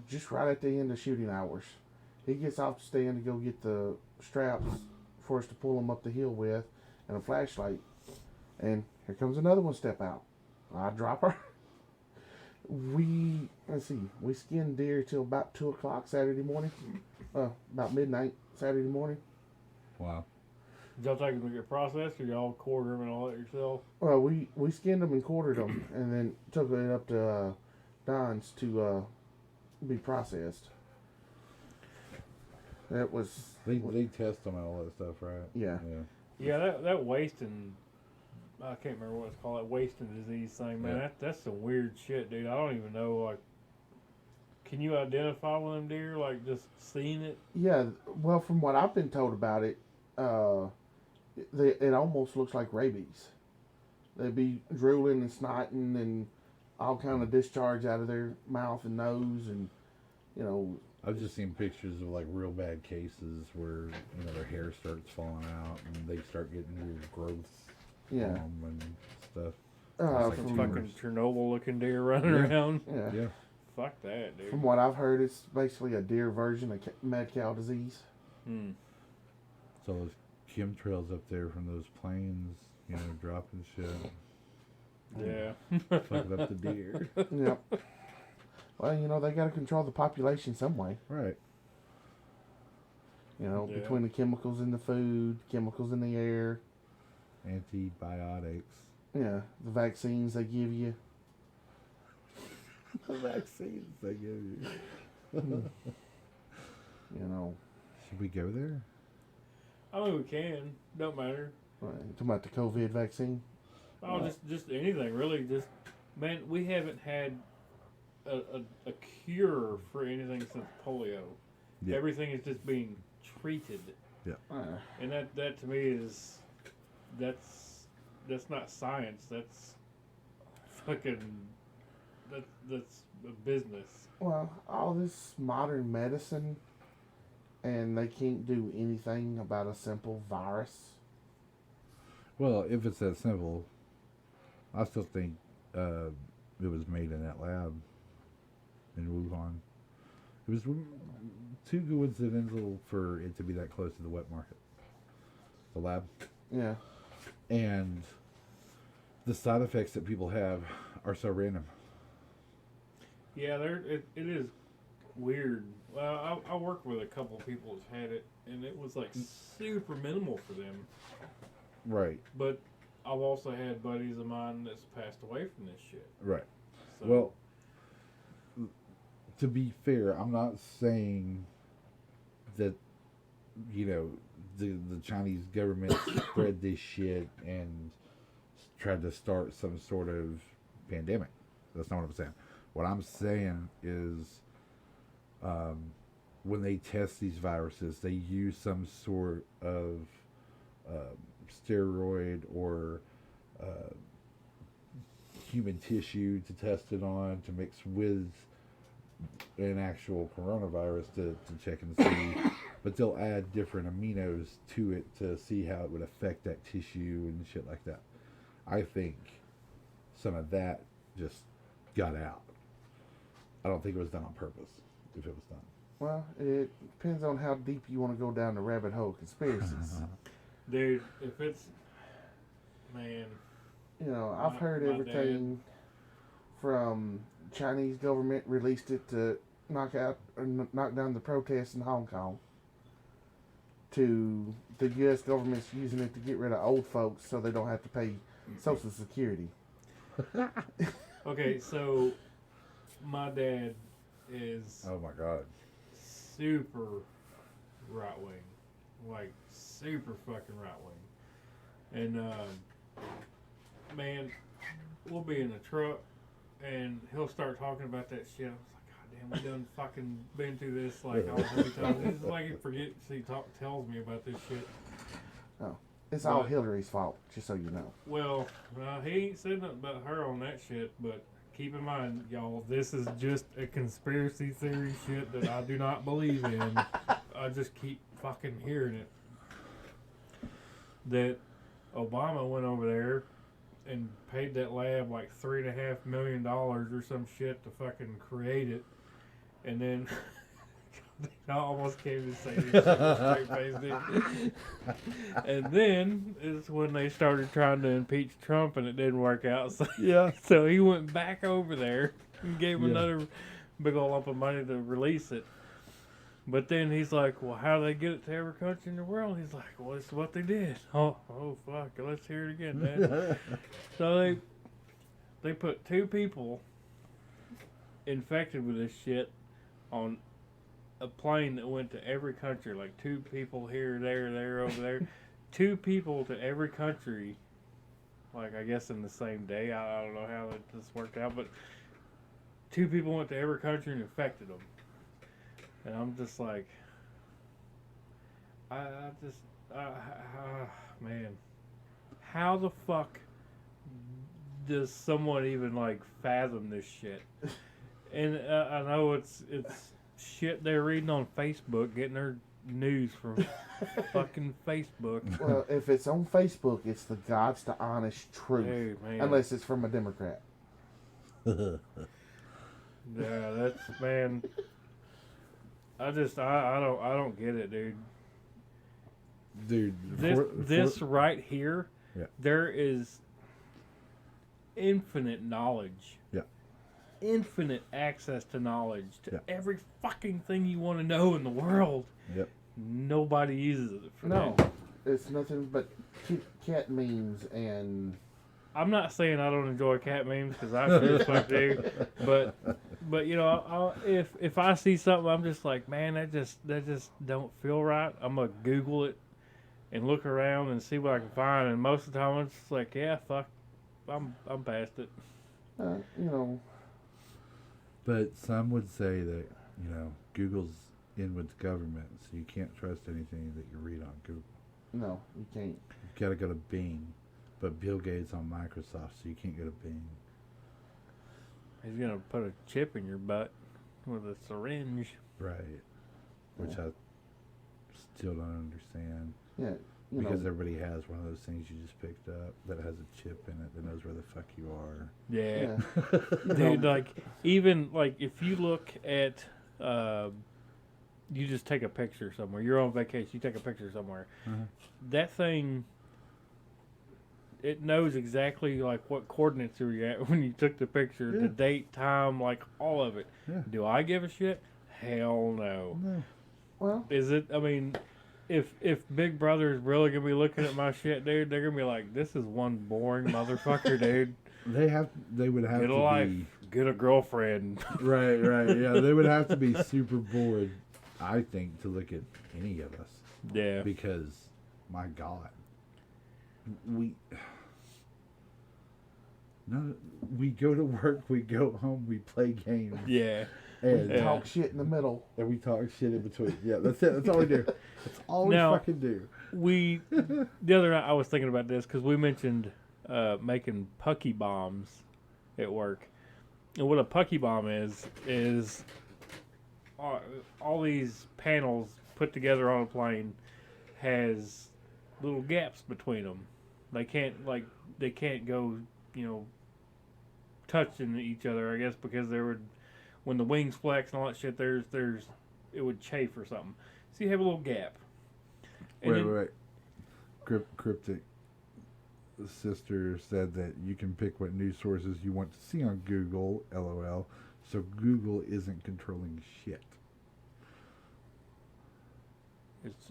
just right at the end of shooting hours, he gets off the stand to go get the straps for us to pull him up the hill with, and a flashlight. And here comes another one step out. I drop her. We skinned deer till about 2 o'clock Saturday morning. About midnight Saturday morning. Wow. Did y'all take them to get processed, or y'all quarter them and all that yourself? Well, we skinned them and quartered them, and then took it up to Don's to be processed. That was They test them and all that stuff, right? yeah. Yeah, that wasting, I can't remember what it's called, that wasting disease thing, man. Yeah. That's some weird shit, dude. I don't even know, like, can you identify with them deer, like, just seeing it? Yeah, well, from what I've been told about it, it almost looks like rabies. They'd be drooling and snotting and all kind of discharge out of their mouth and nose, and you know. I've just seen pictures of like real bad cases where their hair starts falling out and they start getting weird growths Yeah. on them and stuff. Uh, It's like Some from, fucking Chernobyl looking deer running Yeah. around. yeah. Yeah. Fuck that, dude. From what I've heard, it's basically a deer version of mad cow disease. Hmm. So those chemtrails up there from those planes, dropping shit, Yeah. fucking up the deer. Yep. Well, they got to control the population some way. Right. Yeah. Between the chemicals in the food, chemicals in the air, Antibiotics. the vaccines they give you. The vaccines they give you. Should we go there? I mean, we can. Don't matter. Talking about the COVID vaccine. Oh, just anything, really. Just, man, we haven't had a cure for anything since polio. Yeah. Everything is just being treated. And that to me is, that's not science. That's fucking, that's a business. Well, all this modern medicine, and they can't do anything about a simple virus. Well, if it's that simple, I still think it was made in that lab in Wuhan. It was too coincidental for it to be that close to the wet market. The lab. Yeah. And the side effects that people have are so random. Yeah, it is weird. Well, I worked with a couple of people that's had it, and it was like super minimal for them. Right. But I've also had buddies of mine that's passed away from this shit. Right. So, Well, to be fair, I'm not saying that the Chinese government spread this shit and tried to start some sort of pandemic. That's not what I'm saying. What I'm saying is when they test these viruses, they use some sort of steroid or human tissue to test it on to mix with an actual coronavirus to check and see. But they'll add different aminos to it to see how it would affect that tissue and shit like that. I think some of that just got out. I don't think it was done on purpose, if it was done. Well, it depends on how deep you want to go down the rabbit hole of conspiracies. Dude, if it's man, You know, I've heard my everything from Chinese government released it to knock out or knock down the protests in Hong Kong, to the U.S. government's using it to get rid of old folks so they don't have to pay Social Security. okay, so my dad is Oh my god. super right wing, like super fucking right wing, and man, we'll be in the truck and he'll start talking about that shit. I was like, God damn, we done fucking been through this like how many times? It's like he forgets he tells me about this shit. It's all But- Hillary's fault, just so you know. Well, he ain't said nothing about her on that shit, but keep in mind, y'all, this is just a conspiracy theory shit that I do not believe in. I just keep fucking hearing it. That Obama went over there and paid that lab like $3.5 million or some shit to fucking create it, and then I almost came to say this shit with a straight face, dude. And then is when they started trying to impeach Trump, and it didn't work out. So, Yeah. so he went back over there and gave Yeah. another big old lump of money to release it. But then he's like, well, how do they get it to every country in the world? He's like, well, it's what they did. Oh, fuck. Let's hear it again, man. So they put 2 people infected with this shit on a plane that went to every country. Like 2 people here, there, over there. 2 people to every country. Like, I guess in the same day. I don't know how this worked out. But 2 people went to every country and infected them. And I'm just like, man, how the fuck does someone even like fathom this shit? And I know it's shit they're reading on Facebook, getting their news from fucking Facebook. Well, if it's on Facebook, it's the God's to honest truth. Hey man, Unless it's from a Democrat. yeah, that's man. I don't get it, dude. Dude, This right here, Yeah. there is infinite knowledge. Yeah. Infinite access to knowledge to Yeah. every fucking thing you want to know in the world. Yep. Nobody uses it for No, that. it's nothing but Kit Kat memes and I'm not saying I don't enjoy cat memes because I sure as fuck do, but you know, if I see something, I'm just like, man, that just don't feel right. I'm gonna Google it and look around and see what I can find, and most of the time it's just like, yeah, fuck, I'm past it. you know, But some would say that, you know, Google's in with the government, so you can't trust anything that you read on Google. no, you can't. You've got to go to Bing. But Bill Gates on Microsoft, so you can't go to Bing. He's gonna put a chip in your butt with a syringe. Right. Which Yeah. I still don't understand. Yeah, you Because know, everybody has one of those things you just picked up that has a chip in it that knows where the fuck you are. Yeah. yeah. Dude, like, even, like, if you look at, you just take a picture somewhere, you're on vacation, you take a picture somewhere, Uh-huh. that thing, it knows exactly, like, what coordinates you were at when you took the picture, Yeah. the date, time, like, all of it. Yeah. Do I give a shit? Hell no. No. Well, Is it, I mean, if Big Brother is really going to be looking at my shit, dude, they're going to be like, this is one boring motherfucker, dude. They would have Get a to life. be Get a girlfriend. right. Yeah, they would have to be super bored, I think, to look at any of us Yeah. because, my God, we go to work, we go home, we play games, Yeah. and Yeah. talk shit in the middle. we talk shit in between. Yeah, that's it. That's all we do. That's all we Now- fucking do. The other night I was thinking about this because we mentioned making pucky bombs at work. And what a pucky bomb is all these panels put together on a plane has little gaps between them. They can't go, touching each other, I guess, because when the wings flex and all that shit, there's it would chafe or something. So you have a little gap. And Wait, then- wait, wait. Cryptic sister said that you can pick what news sources you want to see on Google, LOL. So Google isn't controlling shit.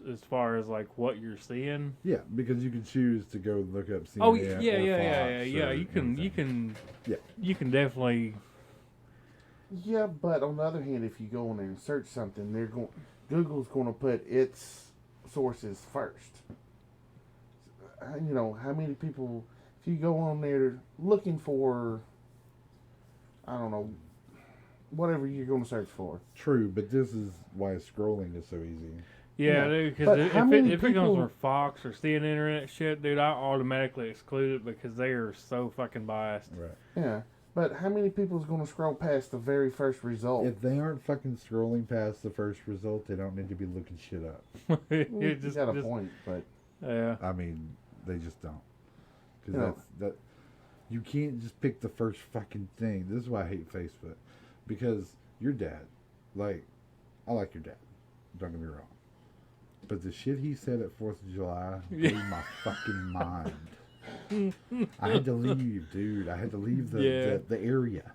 as far as like what you're seeing. Yeah, because you can choose to go look up CNN Oh yeah, or yeah, Fox yeah. or You can anything. Yeah. you can definitely. Yeah, but on the other hand, if you go in there and search something, Google's going to put its sources first. You know, how many people, if you go on there looking for, I don't know, whatever you're going to search for. True, but this is why scrolling is so easy. Yeah, Yeah. dude. But Because how if many it comes people- from Fox or CNN internet shit, dude, I automatically exclude it because they are so fucking biased. Right. Yeah, but how many people is going to scroll past the very first result? If they aren't fucking scrolling past the first result, they don't need to be looking shit up. It You just, got a just- point, but Yeah. I mean, they just don't. Because You know- that you can't just pick the first fucking thing. This is why I hate Facebook. Because your dad, like, I like your dad. Don't get me wrong. But the shit he said at 4th of July blew my fucking mind. I had to leave, dude. I had to leave the area.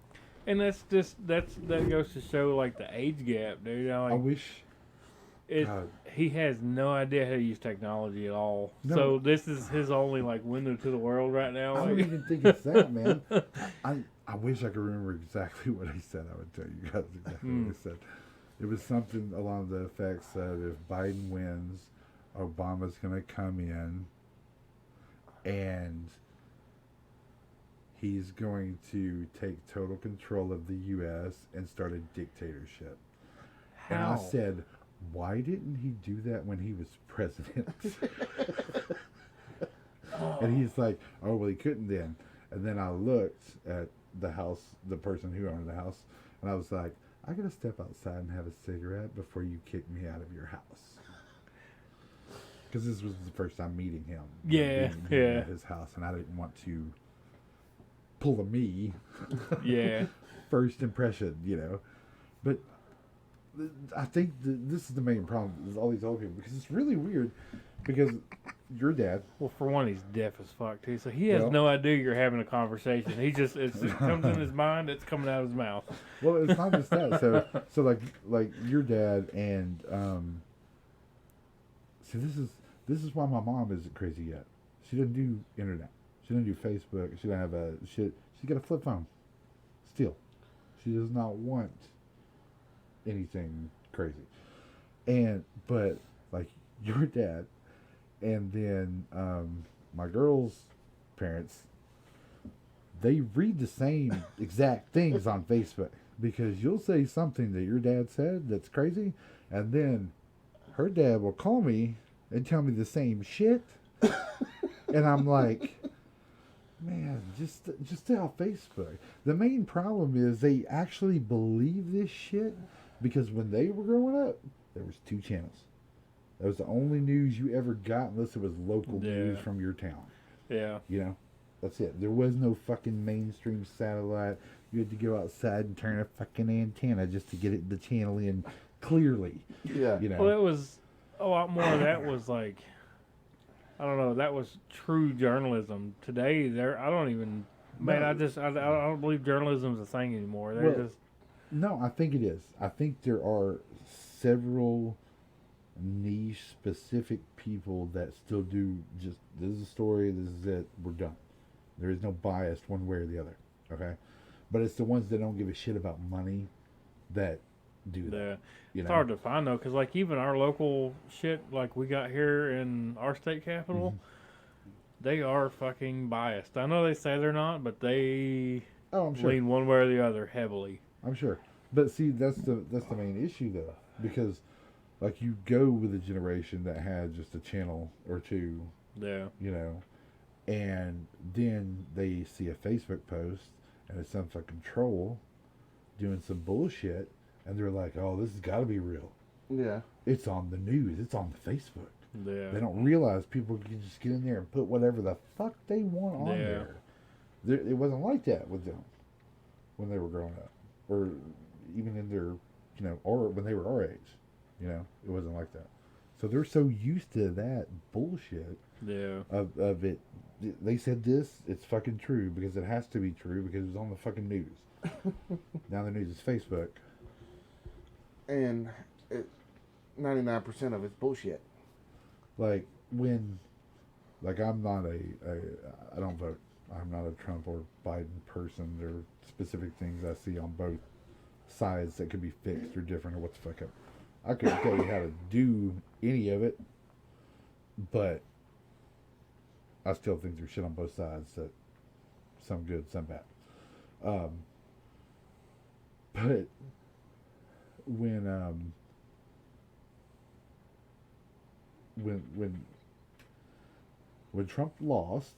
And that goes to show like the age gap, dude. I Like, wish. it, God. he has no idea how to use technology at all. No. So this is his only like window to the world right now. I don't Like, even think it's that, man. I wish I could remember exactly what he said. I would tell you guys exactly what he said. It was something along the effects that if Biden wins, Obama's going to come in and he's going to take total control of the U.S. and start a dictatorship. And I how? said, why didn't he do that when he was president? And he's like, oh, well, he couldn't then. And then I looked at the house, the person who owned the house, and I was like, I got to step outside and have a cigarette before you kick me out of your house. Because this was the first time meeting him. Yeah, being yeah. At his house, and I didn't want to pull a me. Yeah. First impression, you know. But I think this is the main problem is all these old people, because it's really weird because your dad, Well, for one, he's deaf as fuck too, so he has Well- no idea you're having a conversation. He just it comes in his mind, it's coming out of his mouth. well, it's not just that. So like your dad and see, this is why my mom isn't crazy yet. She doesn't do internet. She doesn't do Facebook. She don't have a shit. She's got a flip phone. Still, she does not want anything crazy. But like your dad, and then my girl's parents, they read the same exact things on Facebook, because you'll say something that your dad said that's crazy, and then her dad will call me and tell me the same shit, and I'm like, man, just stay off Facebook. The main problem is they actually believe this shit, because when they were growing up, there was 2 channels. That was the only news you ever got, unless it was local news Yeah. from your town. Yeah. You know, that's it. There was no fucking mainstream satellite. You had to go outside and turn a fucking antenna just to get the channel in clearly. yeah. You know, Well, it was a lot more of that was like, I don't know, that was true journalism. Today, I don't even, man, No. I don't believe journalism's a thing anymore. They're Well, just, no, I think it is. I think there are several niche specific people that still do just, this is a story, this is it, we're done. There is no bias one way or the other. Okay, but it's the ones that don't give a shit about money that do that. You it's know? hard to find though, because like even our local shit, like we got here in our state capital, Mm-hmm. they are fucking biased. I know they say they're not, but they Oh, I'm sure. lean one way or the other heavily. I'm sure. But see, that's the main issue though, because like you go with a generation that had just a channel or two, Yeah. you know, and then they see a Facebook post and it's some fucking troll doing some bullshit, and they're like, "Oh, this has got to be real. Yeah. It's on the news. It's on Facebook." Yeah. They don't realize people can just get in there and put whatever the fuck they want on Yeah. there. It wasn't like that with them when they were growing up, or even in their, you know, or when they were our age. You know, it wasn't like that. So they're so used to that bullshit Yeah. of it. They said this, it's fucking true because it has to be true because it was on the fucking news. Now the news is Facebook. And 99% of it's bullshit. Like when, like I'm not I don't vote. I'm not a Trump or Biden person. There are specific things I see on both sides that could be fixed or different or what the fuck ever. I couldn't tell you how to do any of it, but I still think there's shit on both sides that some good, some bad. But when when Trump lost,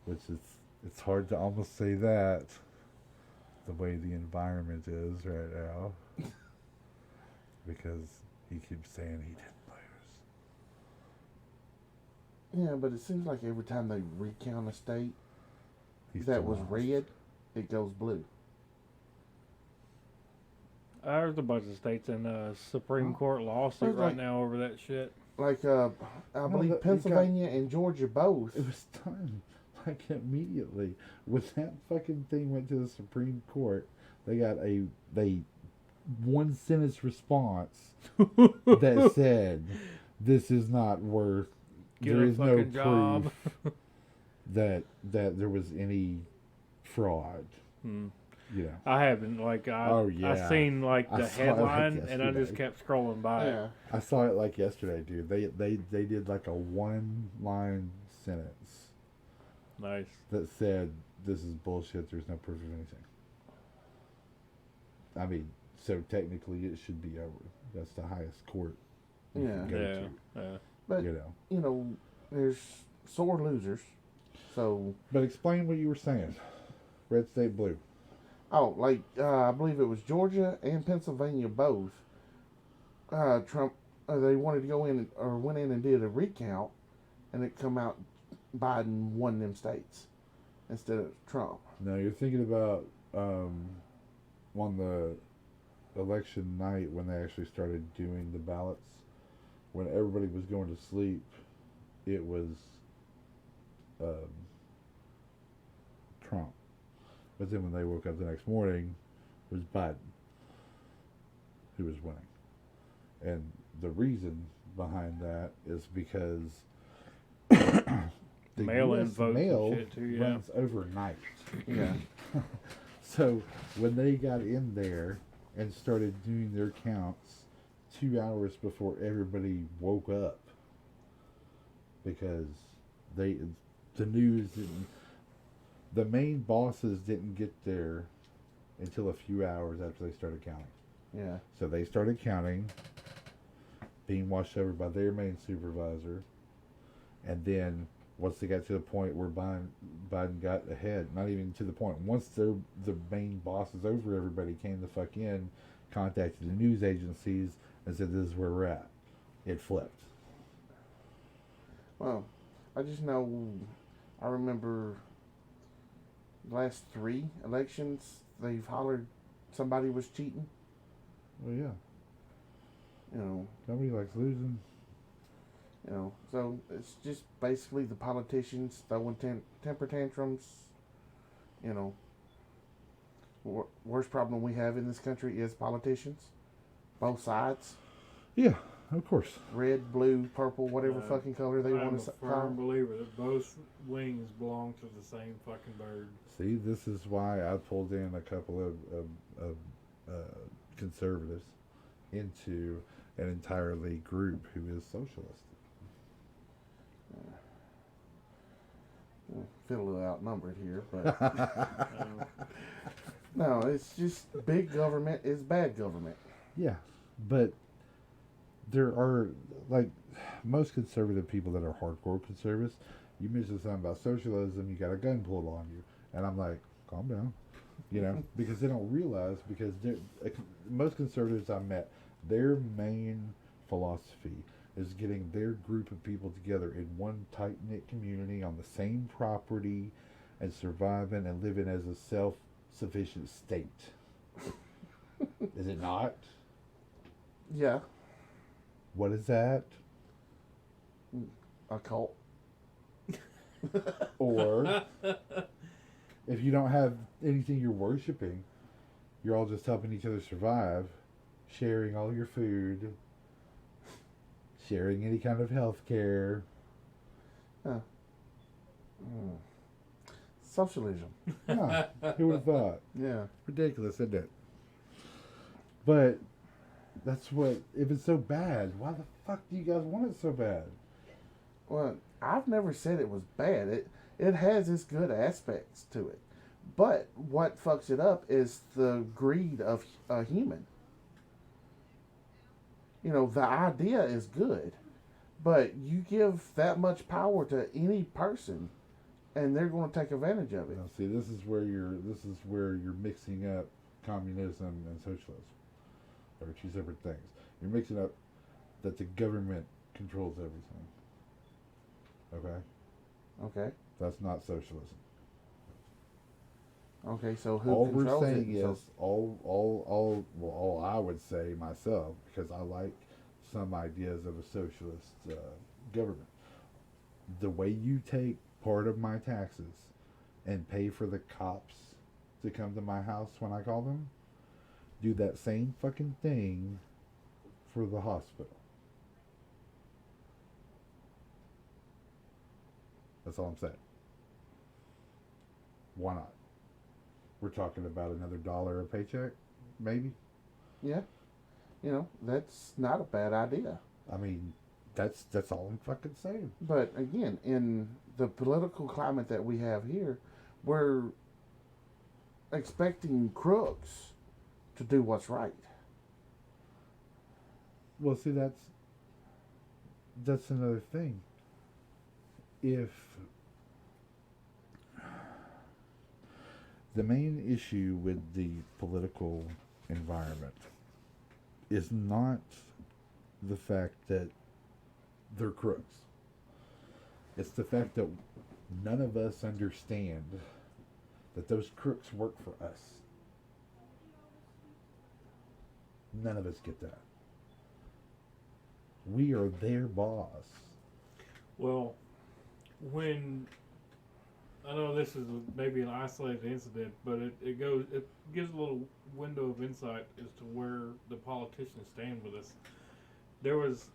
which is it's hard to almost say that the way the environment is right now, because he keeps saying he didn't lose. Yeah, but it seems like every time they recount a state He that still was lost. red, it goes blue. There's a bunch of states in Supreme Huh? Court lawsuit There's right like- now over that shit. Like, I believe you got- Pennsylvania and Georgia both. It was done like immediately when that fucking thing went to the Supreme Court. They got a one sentence response that said this is not worth. Get there a is no fucking job. proof that there was any fraud. Hmm. You know. I haven't I Oh, yeah. I seen like I the saw it, like, headline and I just yesterday. kept scrolling by. Yeah. I saw it like yesterday, dude. They did like a one-line sentence Nice. that said this is bullshit. There's no proof of anything. I mean, so technically it should be over. That's the highest court you Yeah. can go Yeah. to. Yeah. But, You know. you know, there's sore losers. So, But explain what you were saying. Red state blue. oh, like, I believe it was Georgia and Pennsylvania both. Trump, they wanted to go in or went in and did a recount, and it come out Biden won them states instead of Trump. Now you're thinking about on the election night when they actually started doing the ballots. When everybody was going to sleep, it was Trump. But then when they woke up the next morning, it was Biden who was winning. And the reason behind that is because the Mail-in US votes and mail shit too, yeah. runs overnight. Yeah. So when they got in there and started doing their counts 2 hours before everybody woke up, because the news didn't, the main bosses didn't get there until a few hours after they started counting. Yeah. So they started counting, being watched over by their main supervisor, and then once they got to the point where Biden got ahead, not even to the point, once the main bosses over everybody came the fuck in, contacted the news agencies and said this is where we're at, it flipped. Well, I just know, I remember the last 3 elections, they've hollered somebody was cheating. Well, yeah, You know, nobody likes losing. so it's just basically the politicians throwing temper tantrums. You know, worst problem we have in this country is politicians, both sides, Yeah, of course. red, blue, purple, whatever fucking color they I'm want a to firm call. believer that both wings belong to the same fucking bird. See, this is why I pulled in a couple of conservatives into an entirely group who is socialist. Feel a little outnumbered here, but no, it's just big government is bad government. Yeah, but there are, like, most conservative people that are hardcore conservatives. You mentioned something about socialism, you got a gun pulled on you, and I'm like, calm down, you know, because they don't realize, because most conservatives I met, their main philosophy is getting their group of people together in one tight-knit community on the same property and surviving and living as a self-sufficient state. Is it not? Yeah, What is that? a cult. Or if you don't have anything you're worshiping, you're all just helping each other survive, sharing all your food, sharing any kind of health care. Huh. Mm. Socialism. Yeah, who would have thought? Yeah. Ridiculous, isn't it? But that's what, if it's so bad, why the fuck do you guys want it so bad? Well, I've never said it was bad. It has its good aspects to it, but what fucks it up is the greed of a human. You know, the idea is good, but you give that much power to any person, and they're going to take advantage of it. Now, see, this is where you're mixing up communism and socialism, or two separate things. You're mixing up that the government controls everything. Okay, Okay. that's not socialism. Okay. So who All we're controls saying it? So- is all I would say myself, because I like some ideas of a socialist government. The way you take part of my taxes and pay for the cops to come to my house when I call them, do that same fucking thing for the hospital. That's all I'm saying. Why not? We're talking about another dollar a paycheck, maybe. yeah. You know, that's not a bad idea. I mean, that's all I'm fucking saying. But again, in the political climate that we have here, we're expecting crooks to do what's right. Well, see, that's another thing. If the main issue with the political environment is not the fact that they're crooks, it's the fact that none of us understand that those crooks work for us. None of us get that. We are their boss. Well, when I know this is maybe an isolated incident, but it gives a little window of insight as to where the politicians stand with us. There was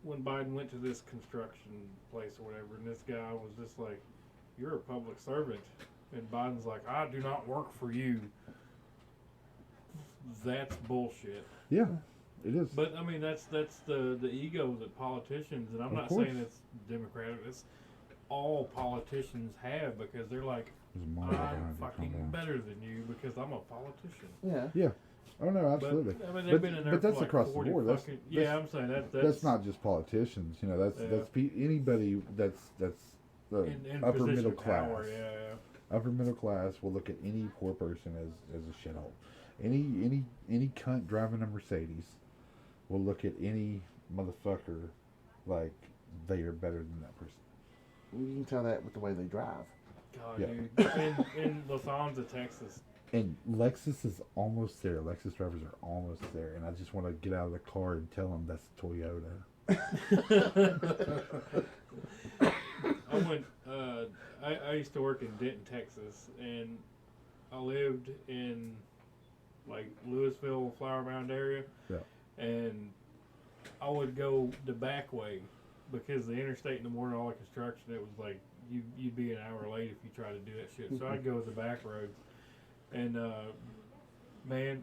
when Biden went to this construction place or whatever, and this guy was just like, "You're a public servant," and Biden's like, "I do not work for you." That's bullshit. Yeah, it is. But I mean, that's the ego that politicians, and I'm Of not course. saying it's Democratic. It's all politicians have, because they're like, There's a monitor I'm behind you, calm fucking down. better than you because I'm a politician. Yeah. Yeah. Oh no, absolutely. But, I mean, they've But- been in there but for that's like across the 40 board. That's- fucking, that's- I'm saying That's not just politicians. You know, that's Yeah. anybody that's the in upper position middle of class. power, yeah. Upper middle class will look at any poor person as a shithole. Any cunt driving a Mercedes will look at any motherfucker like they are better than that person. You can tell that with the way they drive. God, Yeah. dude. In Lathonza, Texas. And Lexus is almost there. Lexus drivers are almost there, and I just want to get out of the car and tell them that's a Toyota. I went. I used to work in Denton, Texas, and I lived in like Louisville, Flower Mound area. Yeah. And I would go the back way because the interstate in the morning, all the construction, it was like you'd be an hour late if you tried to do that shit. So I'd go the back roads, and man,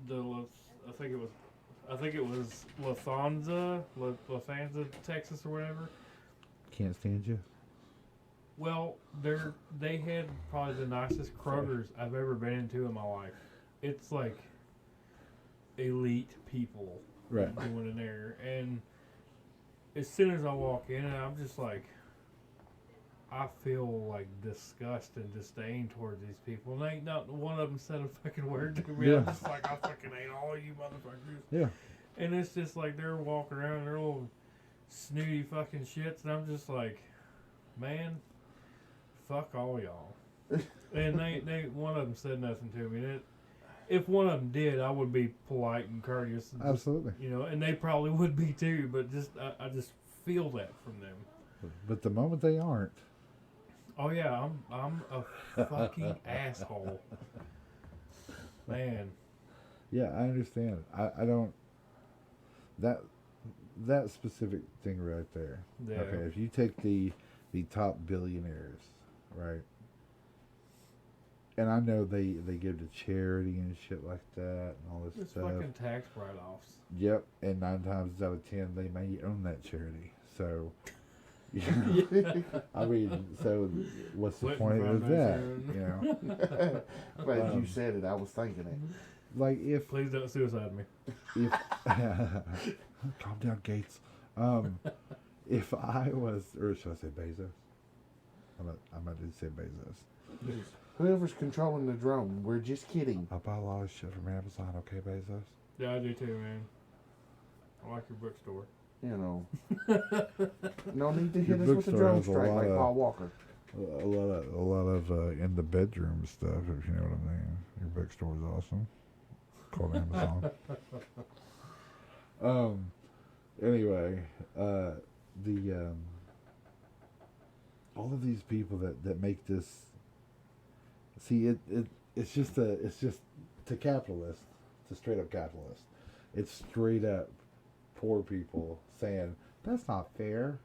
I think it was Lathanza, Texas, or whatever. Can't stand you. Well, they had probably the nicest Kroger's I've ever been into in my life. It's like elite people Right. going in there, and as soon as I walk in, I'm just like, I feel like disgust and disdain towards these people. And ain't not one of them said a fucking word to me. I'm Yeah. just like, I fucking hate all of you motherfuckers. Yeah. And it's just like they're walking around, they're little snooty fucking shits, and I'm just like, man, fuck all y'all. And they one of them said nothing to me. And if one of them did, I would be polite and courteous. And just, Absolutely. you know, and they probably would be too. But just I just feel that from them. But the moment they aren't, Oh yeah, I'm a fucking asshole, man. yeah, I understand. I don't that specific thing right there. Yeah. Okay, if you take the top billionaires, right? And I know they give to charity and shit like that and all this It's stuff. fucking tax write-offs. Yep, and 9 times out of 10 they may own that charity. So, I mean, so what's the Clinton point of that? Foundation. You know, Glad you said it. I was thinking it. like if Please don't suicide me. calm down, Gates. If I was, or should I say Bezos? I'm about to say Bezos. Whoever's controlling the drone, we're just kidding. I buy a lot of shit from Amazon. Okay, Bezos. Yeah, I do too, man. I like your bookstore. You know, no need to Your hit us with a bookstore drone has a strike lot like of- Paul Walker. A lot of in the bedroom stuff, if you know what I mean. Your bookstore is awesome. Called Amazon. Anyway, the all of these people that make this. See, it's just to capitalists, to straight up capitalists. It's straight up poor people saying that's not fair.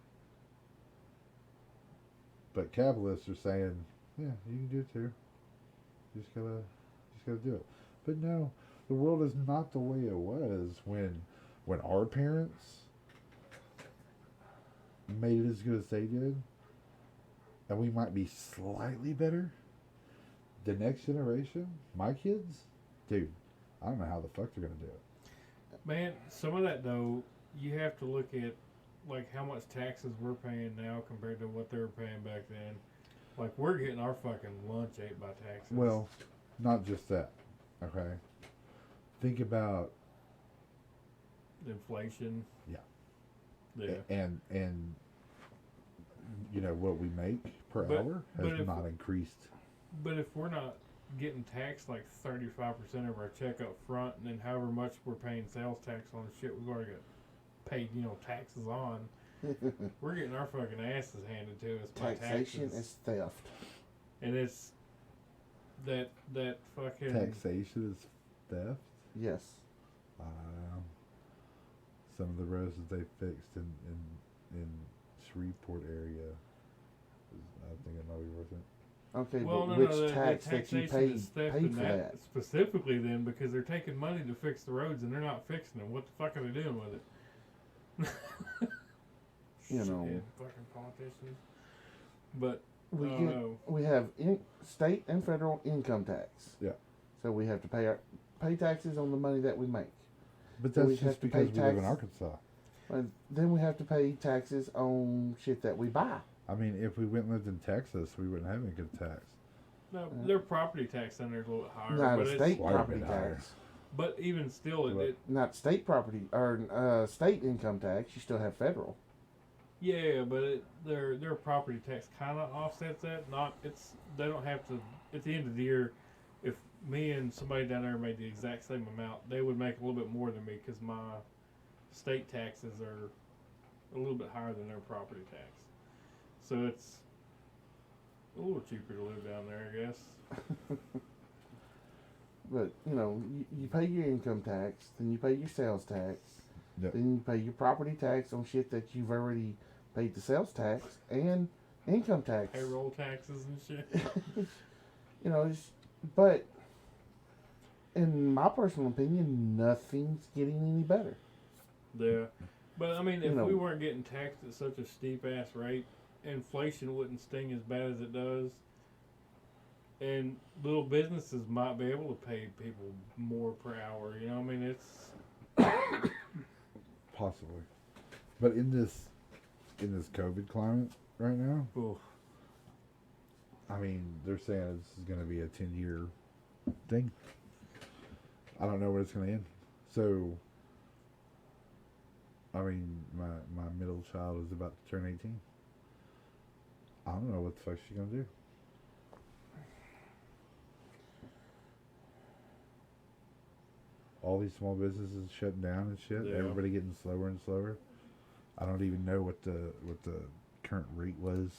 But capitalists are saying, yeah, you can do it too. You just gotta do it. But no, the world is not the way it was when our parents made it as good as they did, and we might be slightly better. The next generation, my kids, dude, I don't know how the fuck they're gonna do it. Man, some of that though, you have to look at like how much taxes we're paying now compared to what they were paying back then. Like we're getting our fucking lunch ate by taxes. Well, not just that. Okay. Think about Inflation. Yeah. Yeah. and you know what we make per But- hour but has if- not increased. But if we're not getting taxed like 35% of our check up front, and then however much we're paying sales tax on shit we've already got paid, taxes on, we're getting our fucking asses handed to us by Taxation taxes. is theft. And it's that fucking Taxation is theft. Yes. Some of the roads that they fixed in Shreveport area, I think it might be worth it. Okay, Well, but no, which no, tax the that you taxation is theft paid in for that that? specifically then because they're taking money to fix the roads and they're not fixing them. What the fuck are they doing with it? You know. Shithead fucking politicians. But We I don't get know. we have state and federal income tax. Yeah. So we have to pay taxes on the money that we make. But So we that's have just to pay because we live in tax- Arkansas. And then we have to pay taxes on shit that we buy. I mean, if we went and lived in Texas, we wouldn't have any good tax. No, their property tax center is a little bit higher. Not but a it's- state quite a property bit higher. tax. But even still, Right. Not state property or state income tax. You still have federal. yeah, but their property tax kind of offsets that. They don't have to. At the end of the year, if me and somebody down there made the exact same amount, they would make a little bit more than me because my state taxes are a little bit higher than their property tax. So it's a little cheaper to live down there, I guess. But you pay your income tax, then you pay your sales tax, Yep. then you pay your property tax on shit that you've already paid the sales tax and income tax. Payroll taxes and shit. But in my personal opinion, nothing's getting any better. Yeah, but I mean, if You know. we weren't getting taxed at such a steep ass rate, inflation wouldn't sting as bad as it does, and little businesses might be able to pay people more per hour. You know, I mean, it's Possibly. But in this COVID climate right now, oof. I mean, they're saying this is going to be a 10-year thing. I don't know when it's going to end. So, I mean, my middle child is about to turn 18. I don't know what the fuck she's going to do. all these small businesses shutting down and shit. Yeah. Everybody getting slower and slower. I don't even know what the current rate was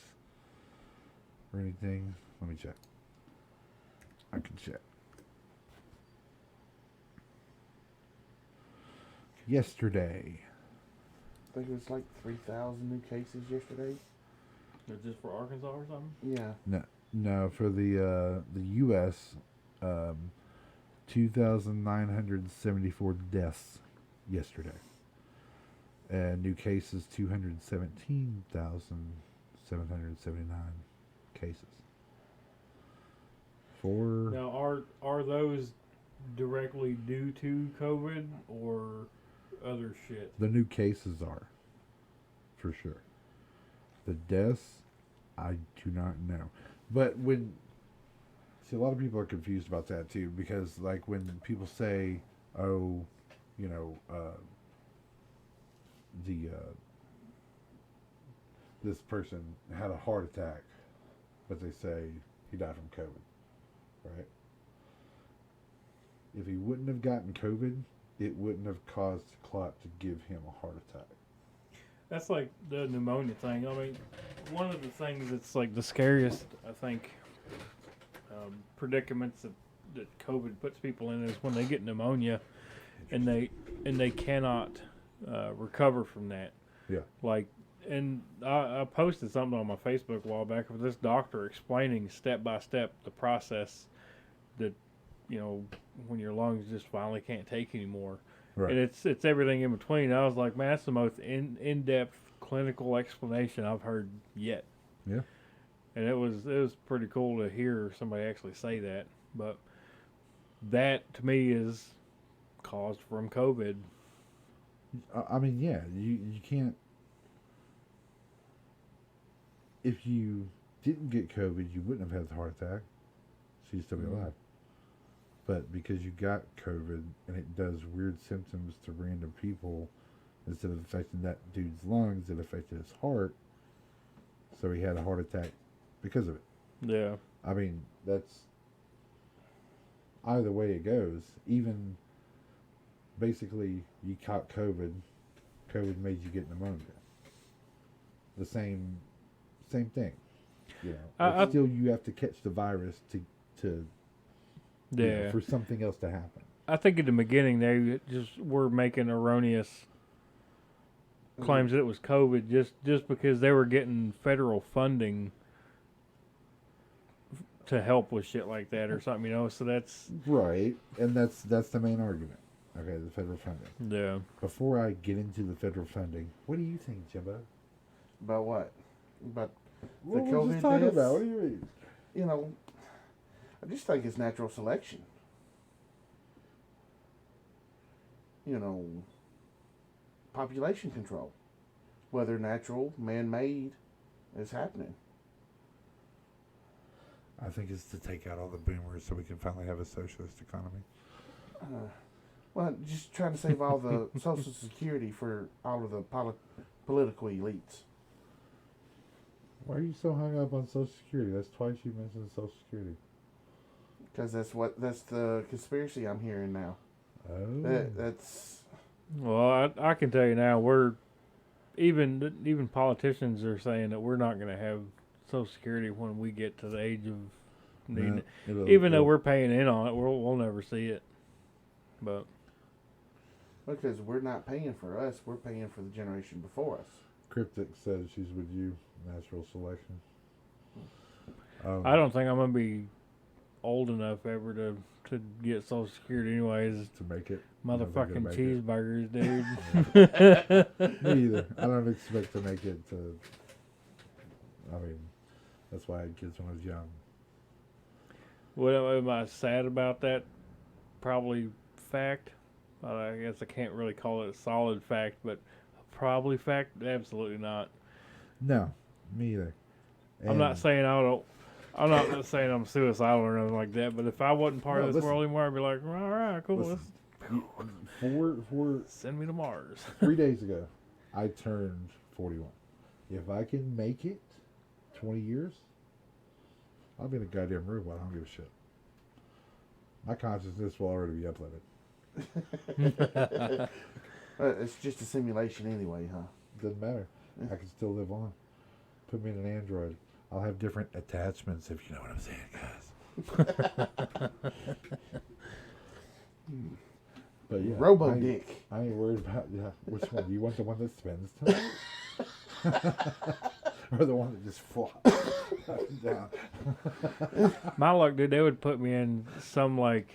or anything. Let me check. I can check. Yesterday, I think it was like 3,000 new cases yesterday. Is this for Arkansas or something? Yeah. no, for the U.S., 2,974 deaths yesterday, and new cases 217,779 cases. For Now, are those directly due to COVID or other shit? the new cases are, for sure. The deaths, I do not know. But see, a lot of people are confused about that too, because like when people say, "Oh, you know, this person had a heart attack," but they say he died from COVID, right? If he wouldn't have gotten COVID, it wouldn't have caused the clot to give him a heart attack. That's like the pneumonia thing. I mean, one of the things that's like the scariest, I think, predicaments that COVID puts people in is when they get pneumonia, and they cannot recover from that. Yeah. Like, and I posted something on my Facebook a while back of this doctor explaining step by step the process that, you know, when your lungs just finally can't take anymore. Right. And it's everything in between. I was like, man, that's the most in-depth clinical explanation I've heard yet. Yeah. And it was pretty cool to hear somebody actually say that. But that to me is caused from COVID. I mean, yeah, you can't. If you didn't get COVID, you wouldn't have had the heart attack, so you'd still be alive. But because you got COVID and it does weird symptoms to random people, instead of affecting that dude's lungs, it affected his heart, so he had a heart attack because of it. Yeah. I mean, that's either way it goes. Even basically, you caught COVID. COVID made you get pneumonia. The same thing. You know, it's still you have to catch the virus to you know, for something else to happen. I think in the beginning they just were making erroneous claims that it was COVID just because they were getting federal funding to help with shit like that or something, you know. So that's Right, and that's the main argument. Okay, the federal funding. yeah. Before I get into the federal funding, what do you think, Jimbo? About what? About What the we're COVID just talking deaths? about? What do you mean? You know, I just think it's natural selection. You know, population control, whether natural, man-made, is happening. I think it's to take out all the boomers so we can finally have a socialist economy. Well, just trying to save all the Social Security for all of the political elites. Why are you so hung up on Social Security? That's twice you mentioned Social Security. Because that's the conspiracy I'm hearing now. Oh. That's Well, I can tell you now, we're even politicians are saying that we're not going to have Social Security when we get to the age of needing it. Even though we're paying in on it, we'll never see it. But because we're not paying for us, we're paying for the generation before us. Cryptic says she's with you. Natural selection. I don't think I'm going to be old enough ever to get Social Security anyways. to make it. Motherfucking Make it. cheeseburgers, dude. Me either. I don't expect to make it to. I mean, that's why I had kids when I was young. What am I sad about that? Probably fact. I guess I can't really call it a solid fact, but probably fact. Absolutely not. No, me either. I'm not saying I'm not saying I'm suicidal or anything like that. But if I wasn't part of this world anymore, I'd be like, all right, cool. Listen, for Send me to Mars. 3 days ago, I turned 41. If I can make it 20 years, I'll be in a goddamn robot. I don't give a shit. My consciousness will already be uploaded. It's just a simulation anyway, huh? Doesn't matter. I can still live on. Put me in an Android. I'll have different attachments, if you know what I'm saying, guys. But yeah, Robo I ain't- Dick. I ain't worried about which one. Do you want the one that spins, or the one that just flops down? My luck, dude, they would put me in some like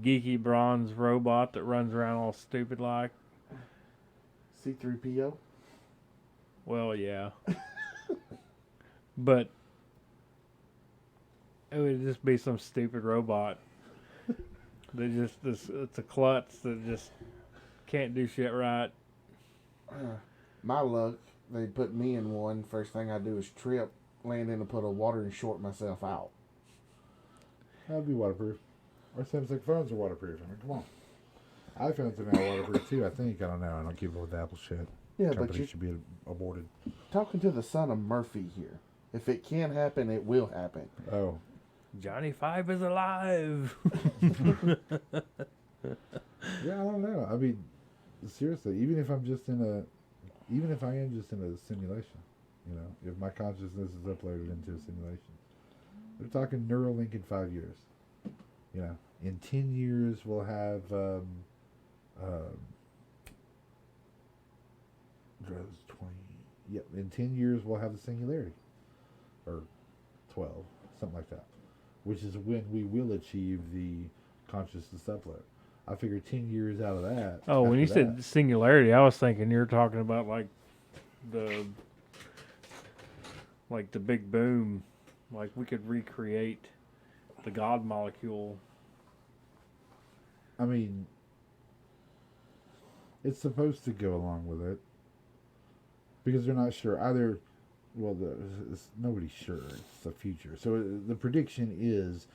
geeky bronze robot that runs around all stupid like. C3PO. Well, yeah. But it would just be some stupid robot. It's a klutz that just can't do shit right. My luck, they put me in one. First thing I do is trip, land in a puddle of water, and short myself out. That'd be waterproof. Our Samsung phones are waterproof. I mean, come on. iPhones are now waterproof too. I think. I don't know. I don't keep up with Apple shit. Yeah, but Company you're should be aborted. talking to the son of Murphy here. If it can happen, it will happen. Oh, Johnny Five is alive. yeah. I don't know. I mean, seriously, even if I am just in a simulation, you know, if my consciousness is uploaded into a simulation, they're talking Neuralink in 5 years. You know, in 10 years we'll have Rose 20. Yep, in 10 years we'll have the singularity, or 12, something like that, which is when we will achieve the consciousness upload. I figure 10 years out of that. Oh, when you after said singularity, I was thinking you were talking about like the big boom, like we could recreate the God molecule. I mean, it's supposed to go along with it because they're not sure either. Well, nobody's sure. It's the future. So the prediction is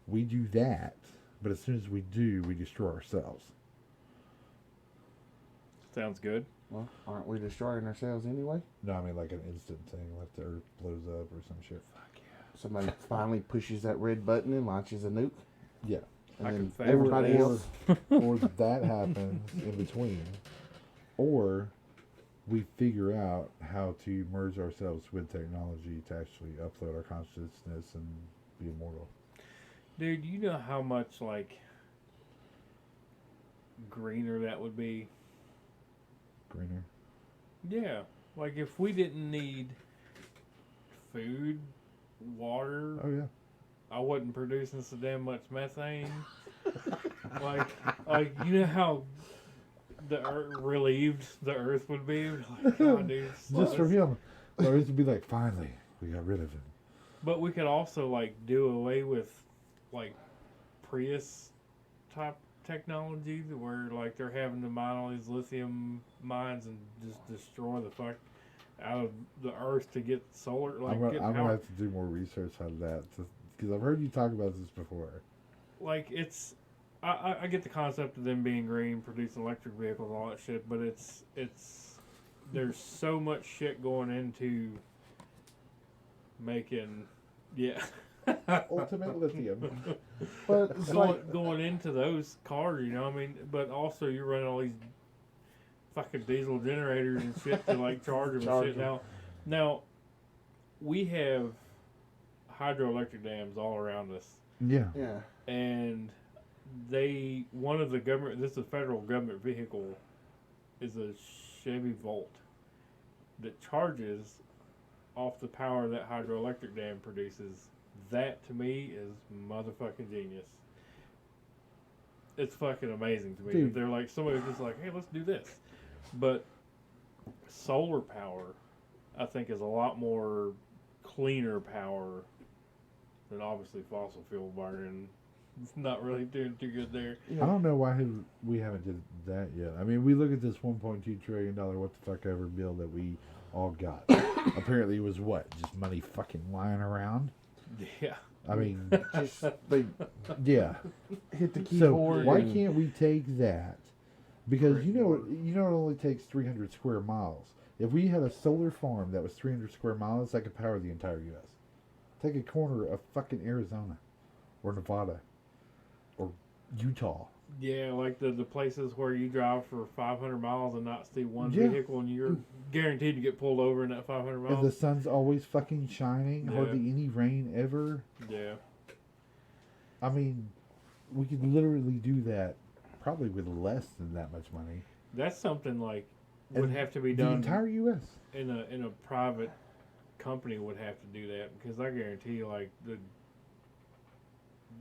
we do that, but as soon as we do, we destroy ourselves. Sounds good. Well, aren't we destroying ourselves anyway? No, I mean like an instant thing, like the Earth blows up or some shit. Somebody finally pushes that red button and launches a nuke, Yeah. and I then can everybody or- else. Or that happens in between, or we figure out how to merge ourselves with technology to actually upload our consciousness and be immortal. Dude, you know how much like greener that would be? Greener. Yeah. Like if we didn't need food, water, Oh yeah. I wasn't producing so damn much methane. like you know how the relieved the earth would be? Like, God, dude, Just for him, or it would be like, finally, we got rid of him. But we could also like do away with like Prius type technology where like they're having to mine all these lithium mines and just destroy the fuck out of the earth to get solar. Like I'm get gonna power. have to do more research on that because I've heard you talk about this before. Like it's I get the concept of them being green, producing electric vehicles and all that shit, but it's there's so much shit going into making Ultimate lithium. But it's like, going into those cars, you know what I mean? But also you're running all these fucking diesel generators and shit to like charge them Charge and shit. them. Now we have hydroelectric dams all around us. Yeah. yeah, And one of the government, this is a federal government vehicle, is a Chevy Volt that charges off the power that hydroelectric dam produces. That to me is motherfucking genius. It's fucking amazing to me. Dude. They're like, somebody's just like, hey, let's do this. But solar power, I think, is a lot more cleaner power than obviously fossil fuel burning. It's not really doing too good there. yeah. I don't know why we haven't did that yet. I mean, we look at this $1.2 trillion what the fuck ever bill that we all got. Apparently, it was what, just money fucking lying around. Yeah. I mean, Just they yeah. hit the So keyboard. why and- can't we take that? Because you know it only takes 300 square miles. If we had a solar farm that was 300 square miles, that could power the entire U.S. Take a corner of fucking Arizona, or Nevada, or Utah. Yeah, like the places where you drive for 500 miles and not see one Yeah. vehicle, and you're guaranteed to get pulled over in that 500 And the miles. sun's always fucking shining. Yeah. Hardly any rain ever. Yeah. I mean, we could literally do that probably with less than that much money. That's something like would And have to be the done entire U.S. in a private company would have to do that, because I guarantee you, like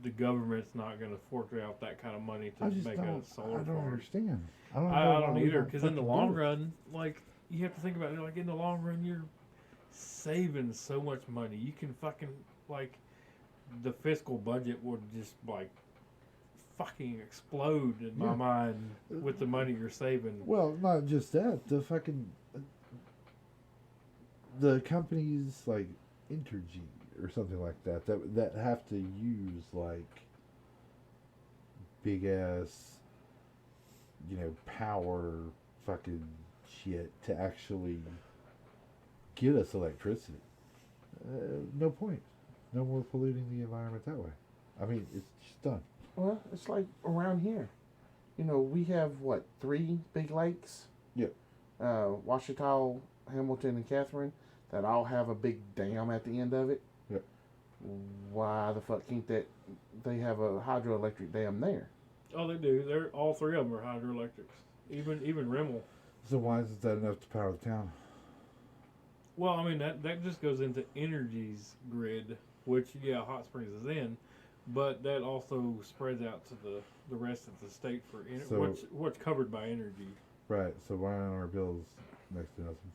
the government's not going to fork out that kind of money to I just make don't. a solar I don't farm. understand. I don't, know I why don't we either, because in the fucking do long it. run, like, you have to think about it, like, in the long run, you're saving so much money. You can fucking, like, the fiscal budget would just, like, fucking explode in my Yeah. mind with the money you're saving. Well, not just that. The fucking the companies like Entergy or something like that have to use like big ass, power fucking shit to actually get us electricity. No point. No more polluting the environment that way. I mean, it's just done. Well, it's like around here. We have what, 3 big lakes? Yep. Washita, Hamilton, and Catherine, that all have a big dam at the end of it. Yep. Why the fuck can't they have a hydroelectric dam there? Oh, they do. They're all 3 of them are hydroelectrics. Even Rimmel. So why isn't that enough to power the town? Well, I mean that just goes into Energy's grid, which Hot Springs is in, but that also spreads out to the rest of the state for So- what's covered by Energy, Right. So why aren't our bills next to nothing?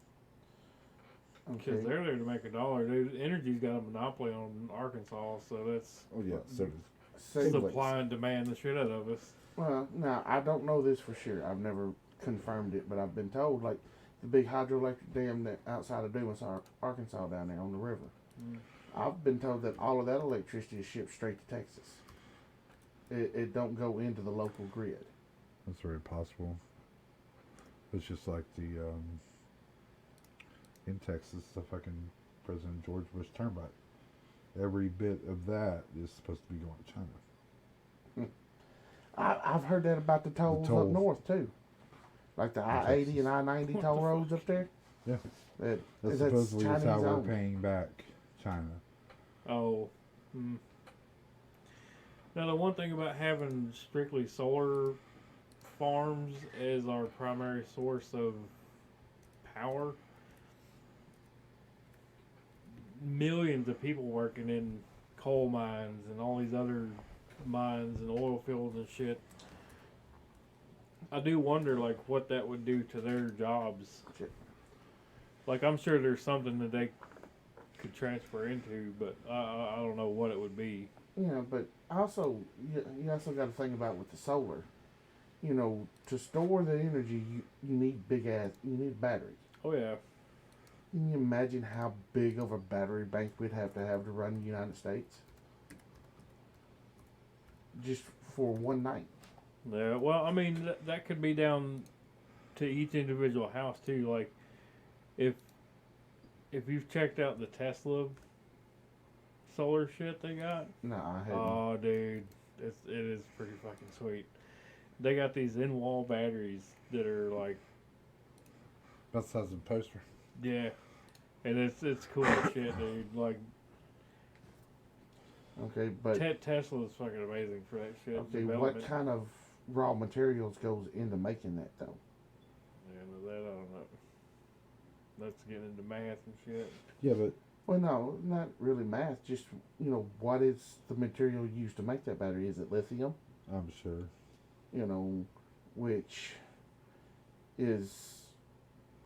because Okay. they're there to make a dollar. Dude, Energy's got a monopoly on Arkansas, so that's Oh yeah. So Say- supply and demand the shit out of us. Well, now I don't know this for sure. I've never confirmed it, but I've been told like the big hydroelectric dam that outside of Dumas, Arkansas, down there on the river. Mm. I've been told that all of that electricity is shipped straight to Texas. It don't go into the local grid. that's very possible. It's just like the in Texas, the fucking President George Bush turnpike. Every bit of that is supposed to be going to China. I've heard that about the tolls up tolls. north too, like the I-80 Texas. and I-90 toll roads up there. Yeah. That That's that's supposedly just how Chinese we're owned. paying back China. Oh. Hmm. Now the one thing about having strictly solar farms as our primary source of power, millions of people working in coal mines and all these other mines and oil fields and shit. I do wonder like what that would do to their jobs. Shit. Like I'm sure there's something that they could transfer into, but I don't know what it would be. But also you also got to think about with the solar. To store the energy, you need you need battery. Oh yeah. Can you imagine how big of a battery bank we'd have to run the United States? Just for one night. Yeah, well, I mean that could be down to each individual house too. Like, if you've checked out the Tesla solar shit they got, No, I haven't. oh dude, it is pretty fucking sweet. They got these in-wall batteries that are like, That size of a poster. yeah, and it's cool as shit, dude. Like, Okay, but Tesla is fucking amazing for that shit. okay, development. what kind of raw materials goes into making that though? Yeah, no, that I don't know. That's getting into math and shit. Yeah, but Well, no, not really math. Just what is the material used to make that battery? Is it lithium? I'm sure. Which is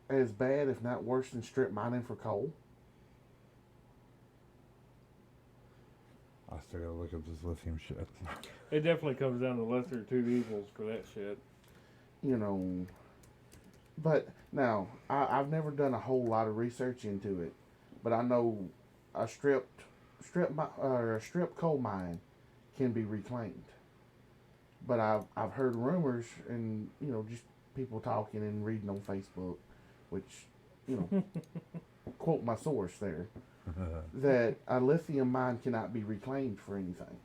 as bad, if not worse, than strip mining for coal. I still gotta look up this lithium shit. It definitely comes down to lesser of two evils for that shit. But now I've never done a whole lot of research into it, but I know a strip coal mine can be reclaimed. But I've heard rumors and just people talking and reading on Facebook, which quote my source there, that a lithium mine cannot be reclaimed for anything.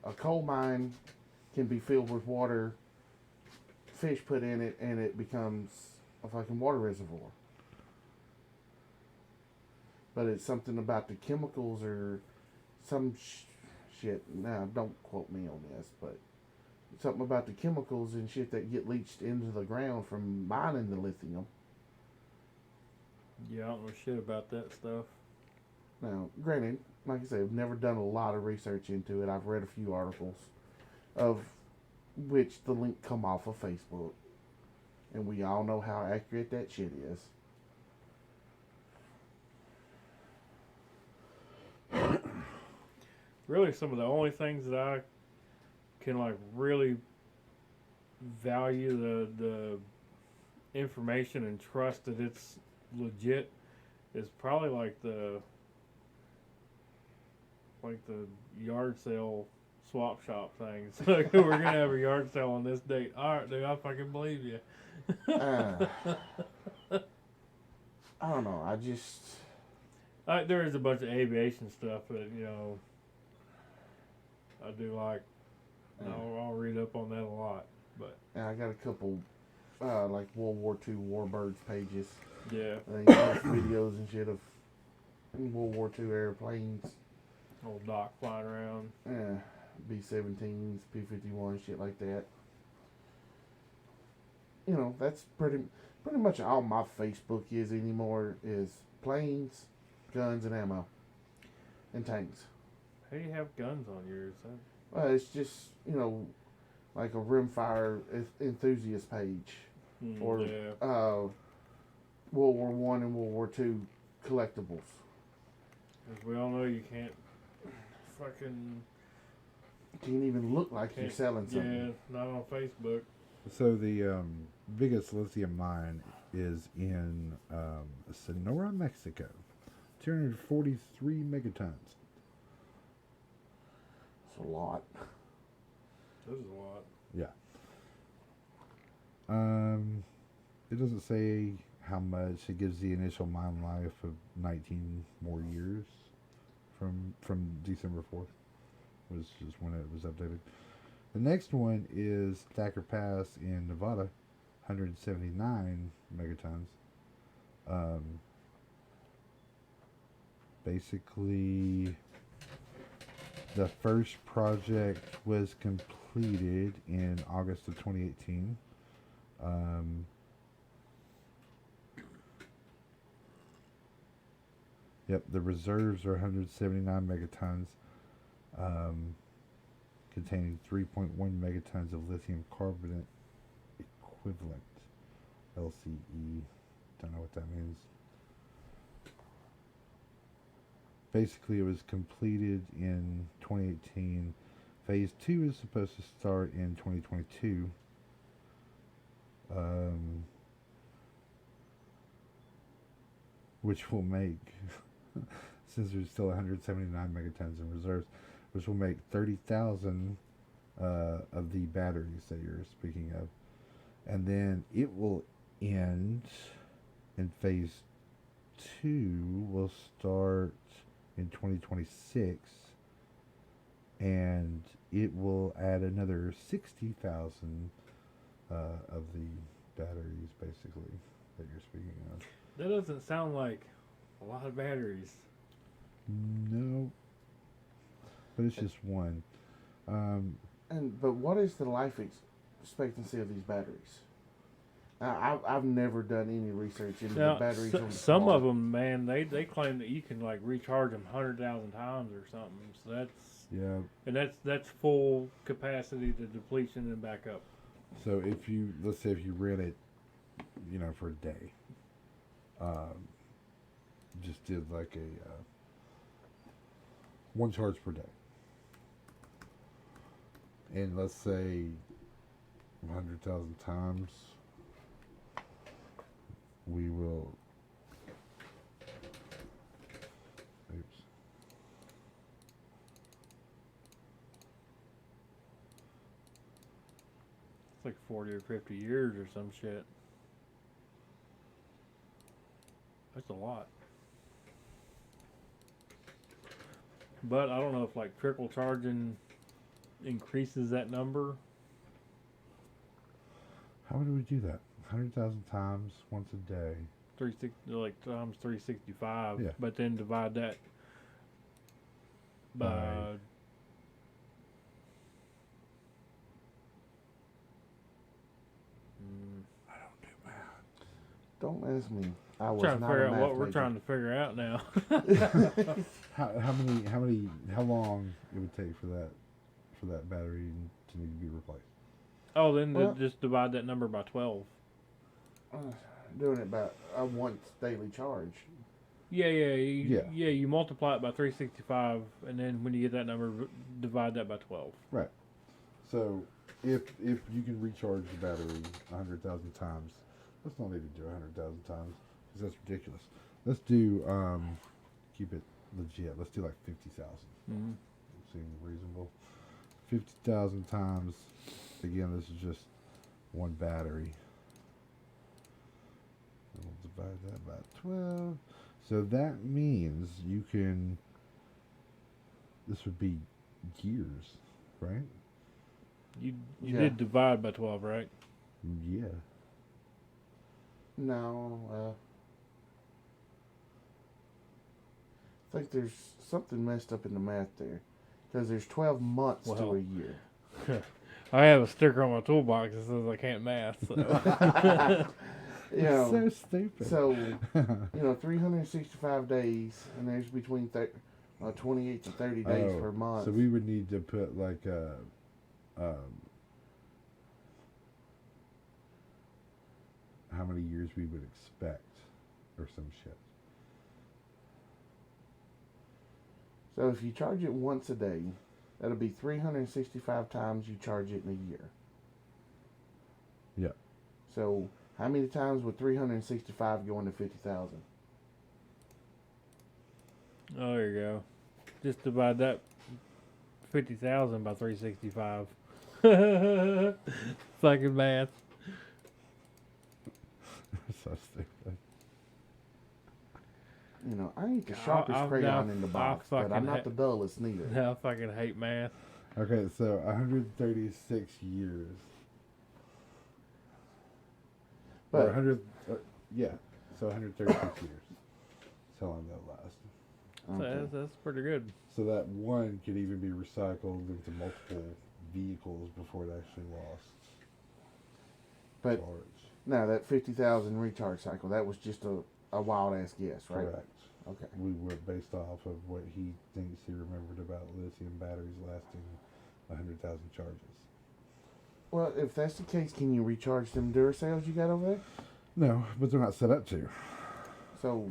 A coal mine can be filled with water, fish put in it, and it becomes a fucking water reservoir. But it's something about the chemicals or some shit. Now, don't quote me on this, but something about the chemicals and shit that get leached into the ground from mining the lithium. Yeah, I don't know shit about that stuff. Now, granted, like I said, I've never done a lot of research into it. I've read a few articles, of which the link come off of Facebook, and we all know how accurate that shit is. Really, some of the only things that I can like really value the information and trust that it's legit is probably like the yard sale swap shop things. Like, we're gonna have a yard sale on this date. All right, dude, I fucking believe you. I don't know. I just There is a bunch of aviation stuff that I do like. I'll read up on that a lot. But I got a couple like World War II warbirds pages. yeah, They post videos and shit of World War II airplanes. old Doc flying around. B-17s, P-51, shit like that. That's pretty much all my Facebook is anymore, is planes, guns, and ammo, and tanks. How do you have guns on yours? Well, it's just, like a rimfire enthusiast page, or yeah. World War One and World War II collectibles. As we all know, you can't fucking Can't even look like you're selling something. Yeah, not on Facebook. So the biggest lithium mine is in Sonora, Mexico. 243 megatons. It's a lot. This is a lot. Yeah. It doesn't say how much. It gives the initial mine life of 19 more years from December 4th, was just when it was updated. The next one is Thacker Pass in Nevada, 179 megatons. Basically, the first project was completed in August of 2018. Yep, the reserves are 179 megatons, containing 3.1 megatons of lithium carbonate equivalent, LCE. Don't know what that means. Basically, it was completed in 2018. Phase 2 is supposed to start in 2022. Which will make, since there's still 179 megatons in reserves, which will make 30,000 of the batteries that you're speaking of. And then it will end in phase 2, will start in 2026, and it will add another 60,000 of the batteries, basically, that you're speaking of. That doesn't sound like a lot of batteries. No, but it's just one. But what is the life expectancy of these batteries? I've never done any research into the batteries. On the some car. of them, man, they claim that you can like recharge them 100,000 times or something. So that's full capacity to depletion and back up. So let's say if you ran it, for a day, just did like a one charge per day, and let's say 100,000 times, we will. Oops. It's like 40 or 50 years or some shit. That's a lot. But I don't know if like trickle charging increases that number How would we do that? 100,000 times once a day. 360 like times 365. Yeah. But then divide that by By- Don't ask me. I was trying to not figure a out math what we're major. trying to figure out now. How long it would take for that battery to need to be replaced? Oh, then Well- just divide that number by 12. Doing it by a once daily charge. Yeah, Yeah. You multiply it by 365, and then when you get that number, divide that by 12. So if you can recharge the battery 100,000 times, let's not even do 100,000 times because that's ridiculous. Let's do keep it legit. Let's do like 50,000. Mm-hmm. Seems reasonable. 50,000 times. Again, this is just one battery. And we'll divide that by 12. So that means you can. This would be years, right? You Yeah. did divide by 12, right? Yeah. No, I think there's something messed up in the math there, because there's 12 months to Well. a year. I have a sticker on my toolbox that says I can't math. So. You know, So stupid. so 365 days, and there's between 28 to 30 days Oh, per month. So we would need to put like how many years we would expect, or some shit. So if you charge it once a day, that'll be 365 times you charge it in a year. Yeah. So how many times would 365 go into 50,000? Oh, there you go. Just divide that 50,000 by 365. Fucking math. So stupid. You know, I ain't the I- sharpest I- crayon I- in the I box, but I'm fucking not the dullest neither. I fucking hate math. Okay, so 136 years. Or But 100. Yeah, so 136 years. That's how long that lasts. So okay. that's pretty good. So that one could even be recycled into multiple vehicles before it actually lost But charge. now that 50,000 recharge cycle, that was just a wild ass guess, right? Correct. Okay. We went based off of what he thinks he remembered about lithium batteries lasting 100,000 charges. Well, if that's the case, can you recharge them Duracells you got over there? No, but they're not set up to. So,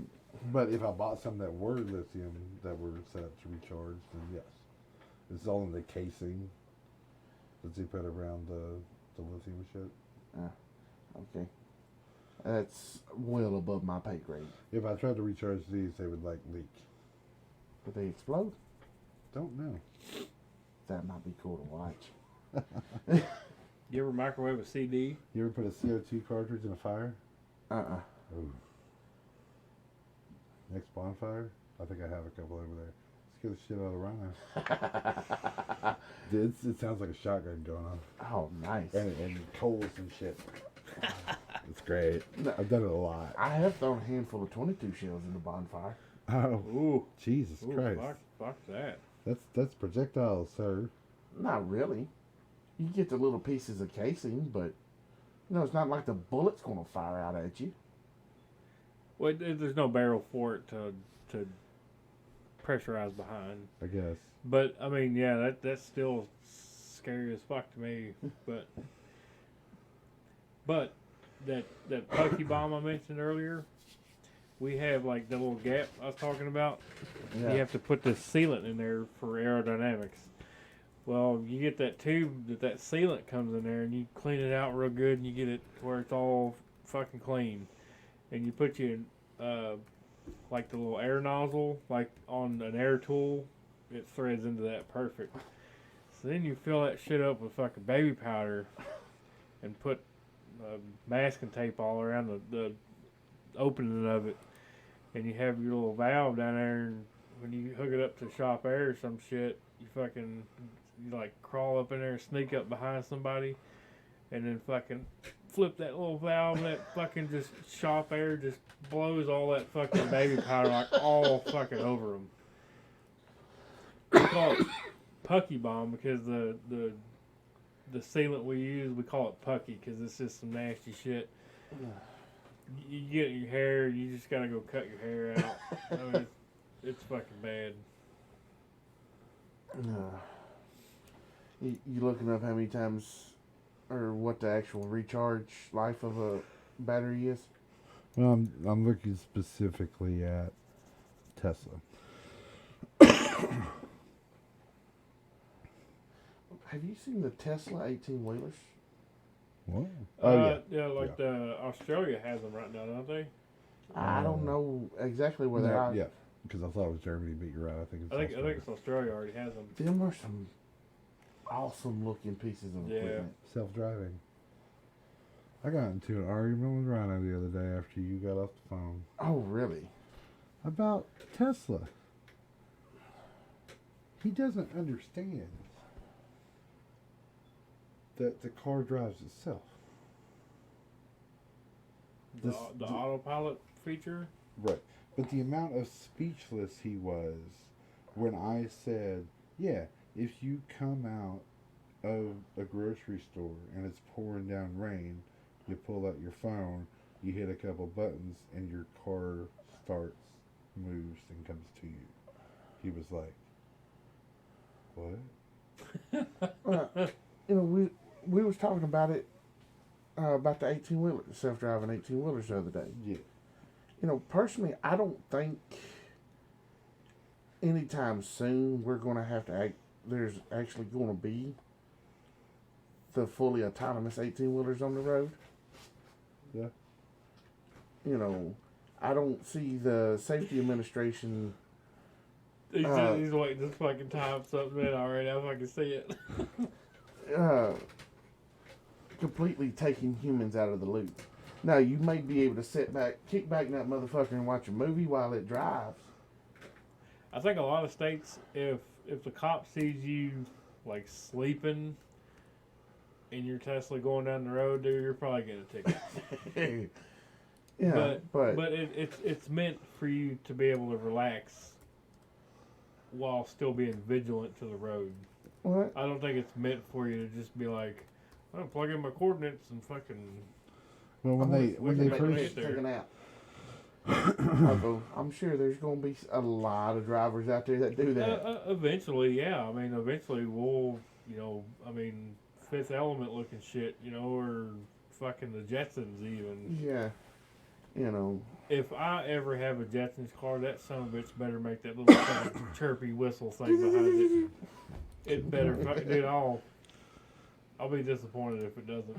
But if I bought some that were lithium that were set up to recharge, then yes. It's all in the casing that they put around the lithium shit. okay. That's well above my pay grade. If I tried to recharge these, they would like leak. Would they explode? Don't know. That might be cool to watch. You ever microwave a CD? You ever put a CO2 cartridge in a fire? Uh-uh. Oh. Next bonfire? I think I have a couple over there. Let's get the shit out of Rhino. It sounds like a shotgun going on. Oh, nice. And coals and shit. It's great. No. I've done it a lot. I have thrown a handful of 22 shells in the bonfire. Oh, Ooh. Jesus Ooh, Christ. fuck that. That's projectiles, sir. Not really. You get the little pieces of casing, but it's not like the bullet's going to fire out at you. Well, there's no barrel for it to pressurize behind. I guess. But I mean, yeah, that's still scary as fuck to me. But that Pucky bomb I mentioned earlier, we have like the little gap I was talking about. Yeah. You have to put this sealant in there for aerodynamics. Well, you get that tube that sealant comes in there, and you clean it out real good, and you get it where it's all fucking clean. And you put like the little air nozzle, like on an air tool, it threads into that perfect. So then you fill that shit up with fucking baby powder, and put masking tape all around the opening of it, and you have your little valve down there, and when you hook it up to shop air or some shit, you like crawl up in there and sneak up behind somebody, and then fucking flip that little valve, that fucking just shop air just blows all that fucking baby powder like all fucking over them. We call it Pucky Bomb because the sealant we use, we call it Pucky because it's just some nasty shit. You get it in your hair, you just gotta go cut your hair out. I mean, it's fucking bad. You looking up how many times or what the actual recharge life of a battery is? Well, I'm looking specifically at Tesla. Have you seen the Tesla 18-wheelers? What? Yeah, like the Australia has them right now, don't they? I don't know exactly where they're at. Yeah, because I thought it was Germany, but you're right. I think it's I think Australia. it's Australia already has them. Them are some awesome looking pieces of Yeah. equipment. Self-driving. I got into an argument with Rhino the other day after you got off the phone Oh, really? about Tesla. He doesn't understand that the car drives itself. The autopilot feature. Right. But the amount of speechless he was when I said, yeah, if you come out of a grocery store and it's pouring down rain, you pull out your phone, you hit a couple buttons, and your car starts, moves, and comes to you. He was like, what? We was talking about it about the 18-wheeler, the self-driving 18-wheelers the other day. Yeah. Personally, I don't think anytime soon we're going to have to there's actually going to be the fully autonomous 18-wheelers on the road. Yeah. I don't see the safety administration. He's waiting to fucking time something in already. I fucking see it. Completely taking humans out of the loop. Now, you may be able to kick back in that motherfucker and watch a movie while it drives. I think a lot of states, if the cop sees you like sleeping in your Tesla going down the road, dude, you're probably getting a ticket. Yeah, but it's meant for you to be able to relax while still being vigilant to the road. what? I don't think it's meant for you to just be like, I'm plug in my coordinates and fucking. Well, when they first take a nap. I'm sure there's going to be a lot of drivers out there that do that. Eventually, yeah. I mean, eventually we'll, Fifth Element looking shit, or fucking the Jetsons even. Yeah. If I ever have a Jetsons car, that son of a bitch better make that little fucking chirpy whistle thing behind it. It better fucking do it all. I'll be disappointed if it doesn't.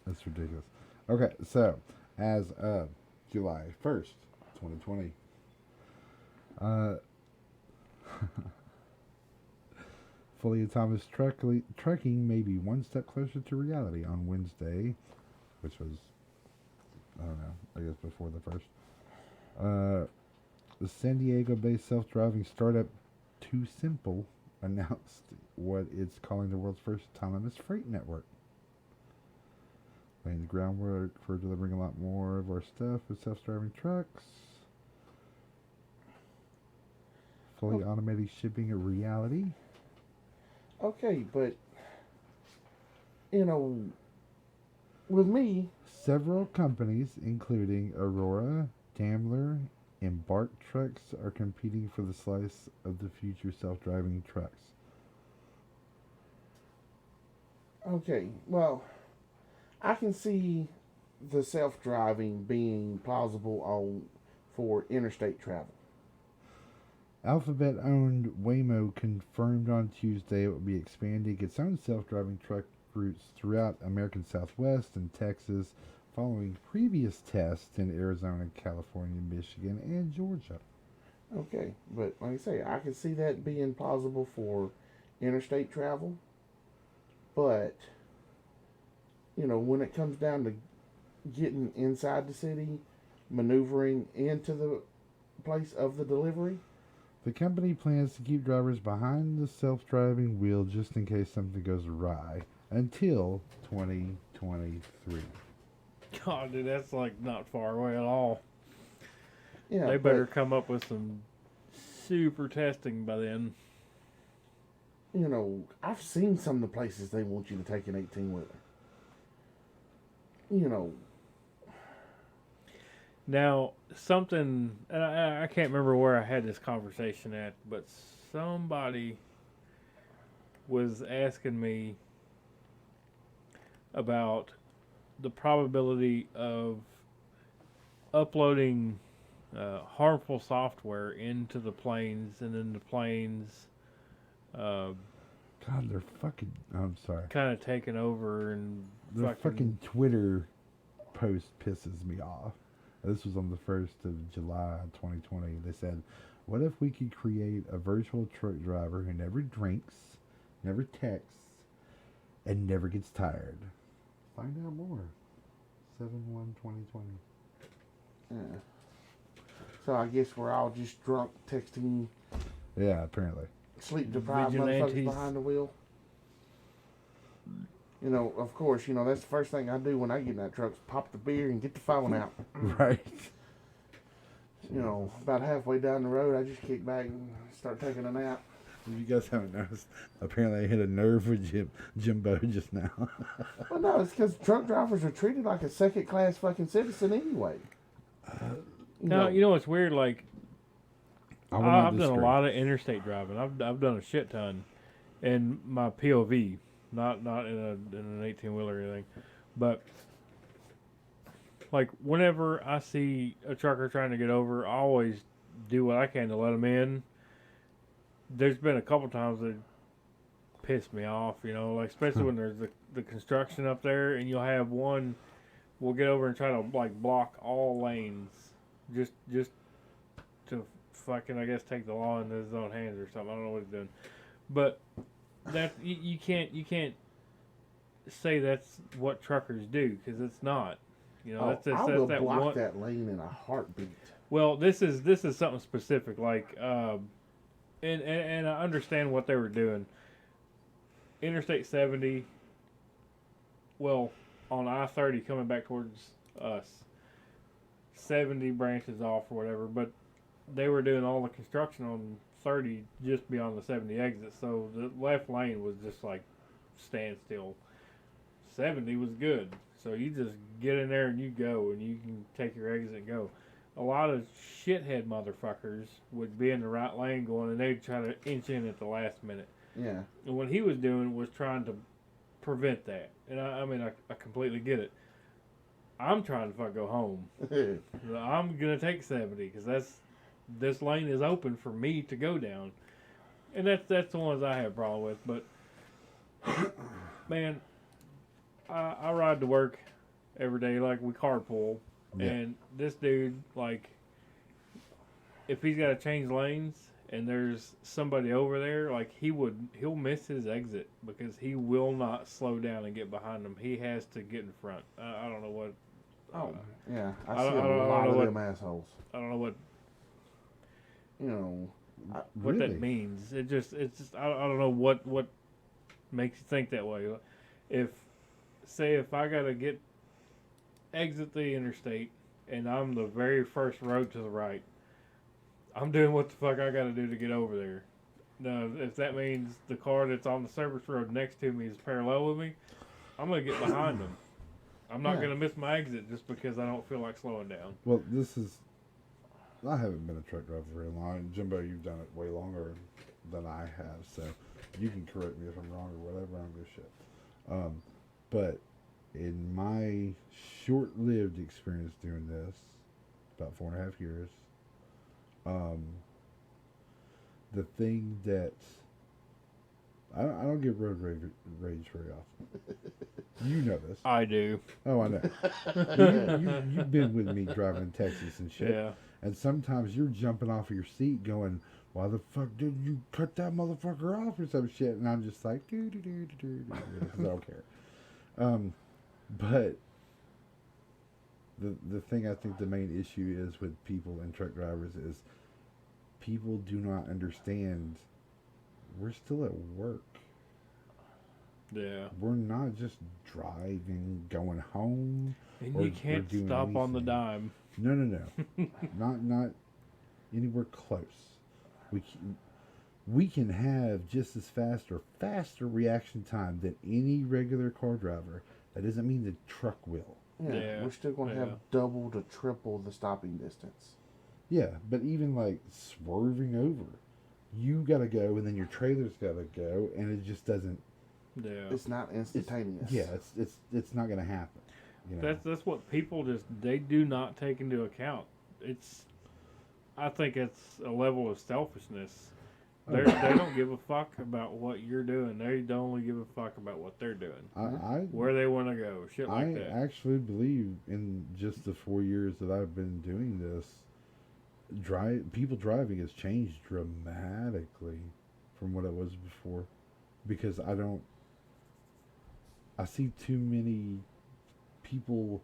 That's ridiculous. Okay, so as of July 1st, 2020, fully autonomous trucking may be one step closer to reality on Wednesday, which was, I don't know, I guess before the first. The San Diego-based self-driving startup Too Simple announced what it's calling the world's first autonomous freight network, laying the groundwork for delivering a lot more of our stuff with self-driving trucks. Fully automated shipping a reality. Okay, but, with me, Several companies, including Aurora, Daimler, and BART Trucks, are competing for the slice of the future self-driving trucks. okay, well, I can see the self-driving being plausible for interstate travel. Alphabet-owned Waymo confirmed on Tuesday it will be expanding its own self-driving truck routes throughout American Southwest and Texas, following previous tests in Arizona, California, Michigan, and Georgia. Okay, but like I say, I can see that being plausible for interstate travel. But, when it comes down to getting inside the city, maneuvering into the place of the delivery, The company plans to keep drivers behind the self-driving wheel just in case something goes awry until 2026. 2023. God, dude, that's like not far away at all. Yeah, They better but, come up with some super testing by then. you know, I've seen some of the places they want you to take an 18-wheeler. You know, Now, something, and I can't remember where I had this conversation at, but somebody was asking me about the probability of uploading harmful software into the planes, and then the planes God, they're fucking. I'm sorry. kind of taking over and The fucking Twitter post pisses me off. This was on the 1st of July 2020. They said, what if we could create a virtual truck driver who never drinks, never texts, and never gets tired? Find out more. 7/1/2020. yeah. So I guess we're all just drunk, texting, Yeah, apparently. sleep deprived Vigilantes. motherfuckers behind the wheel. You know, of course, you know, that's the first thing I do when I get in that truck is pop the beer and get the phone out. Right. You know, about halfway down the road, I just kick back and start taking a nap. If you guys haven't noticed, apparently I hit a nerve with Jimbo just now. Well, no, it's because truck drivers are treated like a second-class fucking citizen anyway. Now, you know what's weird? Like, I will not I've done a disagree. lot of interstate driving. I've done a shit ton, in my POV, not in an 18-wheeler or anything, but like whenever I see a trucker trying to get over, I always do what I can to let them in. There's been a couple times that piss me off, you know, like especially when there's the construction up there, and you'll have one will get over and try to like block all lanes, just to fucking, I guess, take the law into his own hands or something. I don't know what he's doing, but that you can't say that's what truckers do, because it's not. You know, Oh, I will that block one. that lane in a heartbeat. Well, this is something specific, like, and I understand what they were doing. Interstate 70, well, on I-30 coming back towards us, 70 branches off or whatever, but they were doing all the construction on 30 just beyond the 70 exit, so the left lane was just like standstill. 70 was good, so you just get in there and you go, and you can take your exit and go. A lot of shithead motherfuckers would be in the right lane going, and they'd try to inch in at the last minute. Yeah. And what he was doing was trying to prevent that. And I mean, I completely get it. I'm trying to go home. I'm going to take 70 because this lane is open for me to go down. And that's the ones I have a problem with. But, man, I ride to work every day, like we carpool. Yeah. And this dude, like, if he's got to change lanes and there's somebody over there, like, he'll miss his exit because he will not slow down and get behind them. He has to get in front. I don't know what. Oh, yeah. I I see don't- I a don't lot know of what- them assholes. I don't know what You know, what Really? that means. It's just I don't know what makes you think that way. If I gotta exit the interstate and I'm the very first road to the right, I'm doing what the fuck I gotta do to get over there. Now, if that means the car that's on the service road next to me is parallel with me, I'm gonna get behind them. I'm not Yeah. gonna miss my exit just because I don't feel like slowing down. Well, I haven't been a truck driver very long. Jimbo, you've done it way longer than I have, so you can correct me if I'm wrong or whatever. I don't give a shit. But in my short-lived experience doing this, about 4.5 years, the thing that I don't get road rage very often. You know this. I do. Oh, I know. You've been with me driving in Texas and shit. Yeah. And sometimes you're jumping off of your seat going, why the fuck didn't you cut that motherfucker off or some shit? And I'm just like, because I don't care. But the thing I think the main issue is with people and truck drivers is people do not understand we're still at work. Yeah. We're not just driving, going home. And Or you can't doing stop on the anything. dime. No. not anywhere close. We can have just as fast or faster reaction time than any regular car driver. That doesn't mean the truck will. Yeah, Yeah, we're still going to yeah. have double to triple the stopping distance. Yeah, but even like swerving over, you gotta go, and then your trailer's gotta go, and it just doesn't. Yeah. It's not instantaneous. Yeah, it's not gonna happen. You know? That's what people they do not take into account. I think it's a level of selfishness. They don't give a fuck about what you're doing. They don't only give a fuck about what they're doing, where they want to go, shit like I that. actually believe in just the 4 years that I've been doing this, people driving has changed dramatically from what it was before, because I see too many people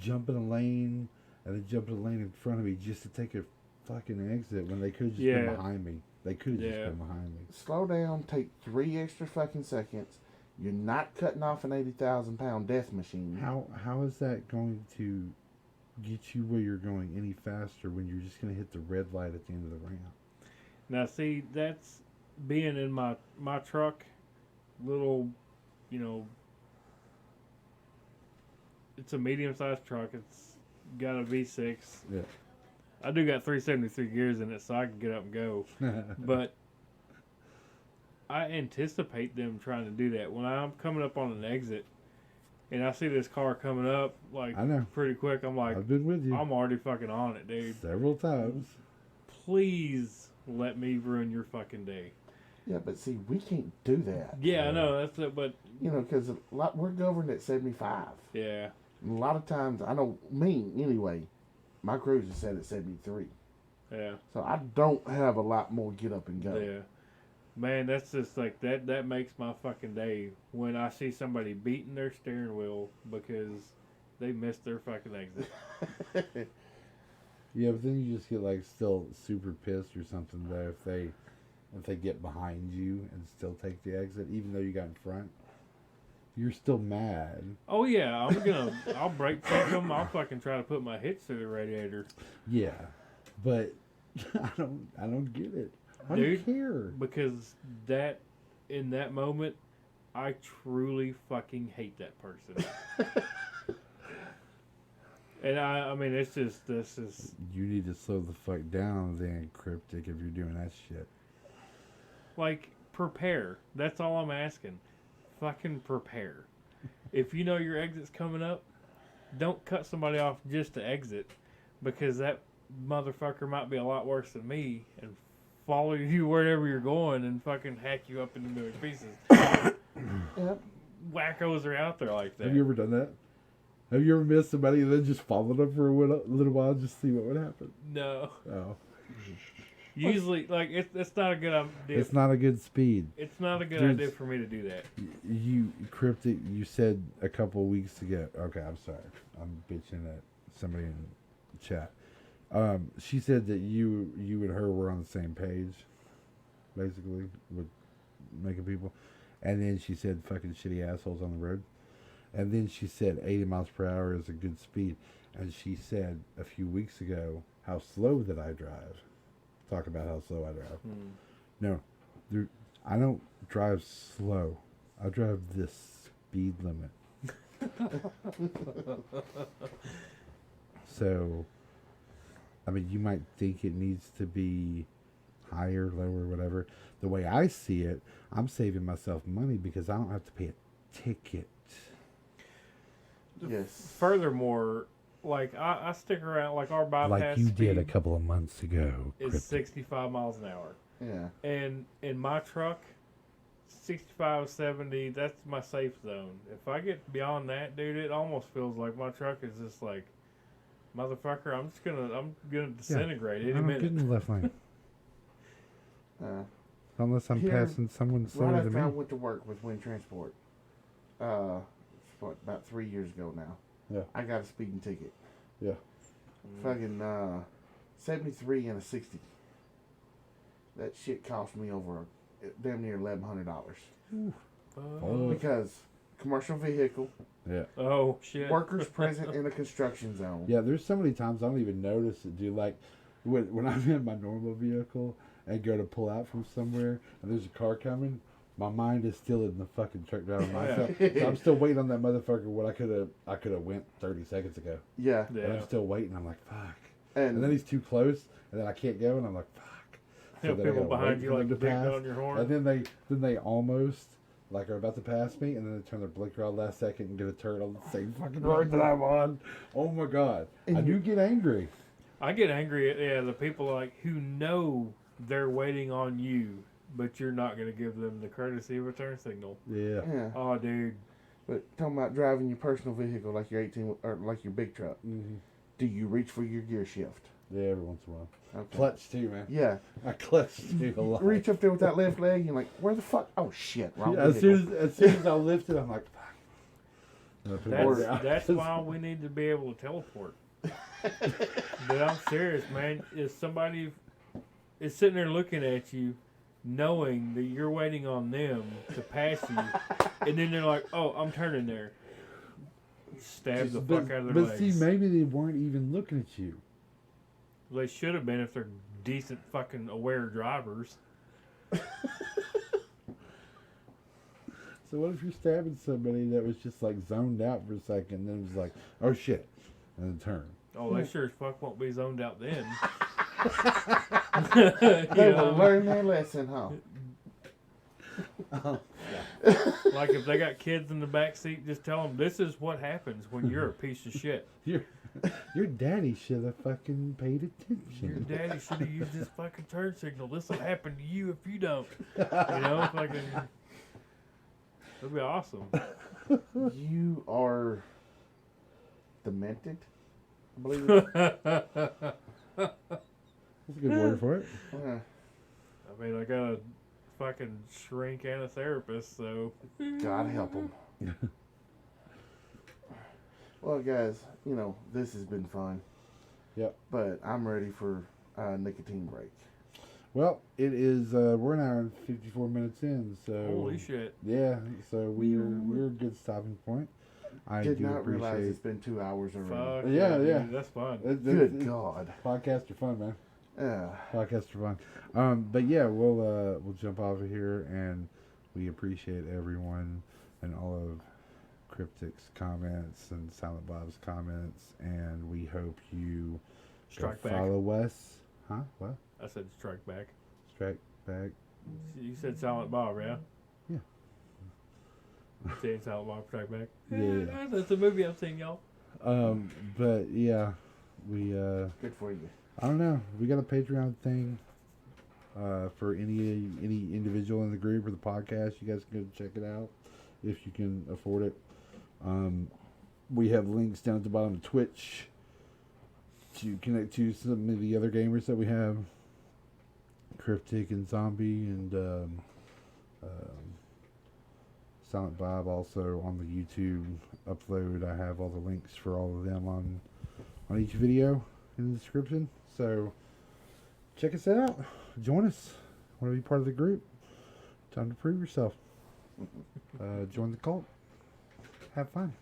jump in a lane and then jump in a lane in front of me just to take a fucking exit when they could have just been Yeah. behind me. They could have Yeah. just been behind me. Slow down. Take 3 extra fucking seconds. You're not cutting off an 80,000-pound death machine. How is that going to get you where you're going any faster when you're just going to hit the red light at the end of the ramp? Now, see, that's being in my truck, little, it's a medium-sized truck. It's got a V6. Yeah. I do got 373 gears in it, so I can get up and go. But I anticipate them trying to do that. When I'm coming up on an exit and I see this car coming up, like, I know. pretty quick, I'm like, I've been with you I'm already fucking on it, dude. several times. Please let me ruin your fucking day. Yeah, but see, we can't do that. Yeah, I know, that's it, but, Because we're governed at 75. yeah. And a lot of times, I know me anyway, my cruise is set at 73. Yeah, So I don't have a lot more get up and go. yeah. Man, that's just like, that makes my fucking day when I see somebody beating their steering wheel because they missed their fucking exit. Yeah, but then you just get like still super pissed or something though if they get behind you and still take the exit even though you got in front. You're still mad. Oh yeah, I'll brake check them. I'll fucking try to put my hits through the radiator. Yeah, but I don't get it. I Dude, don't care. Because in that moment, I truly fucking hate that person. And I mean, this is You need to slow the fuck down then, Cryptic, if you're doing that shit. like, prepare. That's all I'm asking. Fucking prepare. If you know your exit's coming up, don't cut somebody off just to exit, because that motherfucker might be a lot worse than me and follow you wherever you're going and fucking hack you up into a million pieces. Yep. Wackos are out there like that. Have you ever done that? Have you ever missed somebody and then just followed them for a little while just to see what would happen? No. Oh. Usually, like, it's not a good idea. It's not a good speed. It's not a good There's- idea for me to do that. You, Cryptic, you said a couple of weeks ago. Okay, I'm sorry. I'm bitching at somebody in the chat. She said that you and her were on the same page, basically, with making people. And then she said fucking shitty assholes on the road. And then she said 80 miles per hour is a good speed. And she said a few weeks ago how slow that I drive. Talk about how slow I drive. No, I don't drive slow. I drive the speed limit. So, I mean, you might think it needs to be higher, lower, whatever. The way I see it, I'm saving myself money because I don't have to pay a ticket. Yes. Furthermore, like, I stick around, like, our bypass Like you did a speed couple of months ago. is Cryptic. 65 miles an hour. Yeah. And in my truck, 65, 70, that's my safe zone. If I get beyond that, dude, it almost feels like my truck is just like, motherfucker, I'm gonna disintegrate I any don't minute. get in the left lane. Unless I'm Here, passing someone Right slower than after I me. went to work with Wind Transport, about 3 years ago now. Yeah. I got a speeding ticket. Yeah. Fucking 73 and a 60. That shit cost me over damn near $1,100. Oh. because commercial vehicle, Yeah. Oh shit. workers present in a construction zone. Yeah, there's so many times I don't even notice it, dude. Like, when I'm in my normal vehicle and go to pull out from somewhere and there's a car coming, my mind is still in the fucking truck driver mindset. So I'm still waiting on that motherfucker what I could have went 30 seconds ago. Yeah, And Yeah. I'm still waiting. I'm like, fuck. and And then he's too close, and then I can't go, and I'm like, fuck. You know, then I people gotta behind wait you for like them to digging pass. on your horn. And then they almost like are about to pass me, and then they turn their blinker on last second and get a turn on the same fucking road that I'm on. Oh my god, I do get angry. I get angry at the people like who know they're waiting on you, but you're not gonna give them the courtesy of a turn signal. Yeah. yeah. Oh, dude. But talking about driving your personal vehicle like your 18 or like your big truck, Mm-hmm. do you reach for your gear shift? Yeah, every once in a while. Okay. Clutch too, man. Yeah, I clutch too a lot. reach up there with that left leg. You're like, where the fuck? Oh shit! Wrong Yeah, as vehicle. soon as I lift it, I'm like, fuck. And I put it That's down. that's why we need to be able to teleport. But I'm serious, man. If somebody is sitting there looking at you, knowing that you're waiting on them to pass you, and then they're like, "Oh, I'm turning there," stab the fuck out of their But see, legs. maybe they weren't even looking at you. They should have been if they're decent fucking aware drivers. So what if you're stabbing somebody that was just like zoned out for a second, and then was like, oh shit, and then turn. Oh, they sure as fuck won't be zoned out then. They You will know, learn their lesson, huh? like if they got kids in the back seat, just tell them this is what happens when you're a piece of shit. Your daddy should have fucking paid Your attention. daddy should have used this fucking turn signal. This will happen to you if you don't. You know, fucking. That'd be awesome. You are demented, I believe. It. That's a good word for it. I mean, I got a fucking shrink and a therapist, so. God help them. Well, guys, you know this has been fun. Yep. But I'm ready for a nicotine break. Well, it is. We're an hour and 54 minutes in, so Holy shit. yeah. So we're a good stopping point. I Did do not realize appreciate. it's been 2 hours already. Fuck Yeah, yeah. dude, that's fun. Good God. Podcasts are fun, man. Yeah. Podcasts are fun. But yeah, we'll jump off of here, and we appreciate everyone and all of Cryptic's comments and Silent Bob's comments, and we hope you Strike go back. follow us. Huh? What? I said strike back. Strike back. You said Silent Bob, yeah? Yeah. Saying Silent Bob, strike back. Yeah. That's a movie I've seen, y'all. But yeah, we Good for you. I don't know. We got a Patreon thing for any individual in the group or the podcast. You guys can go check it out if you can afford it. We have links down at the bottom of Twitch to connect to some of the other gamers that we have. Cryptic and Zombie and Silent Bob also on the YouTube upload. I have all the links for all of them on each video in the description. So check us out. Join us. Want to be part of the group? Time to prove yourself. Join the cult. Have fun.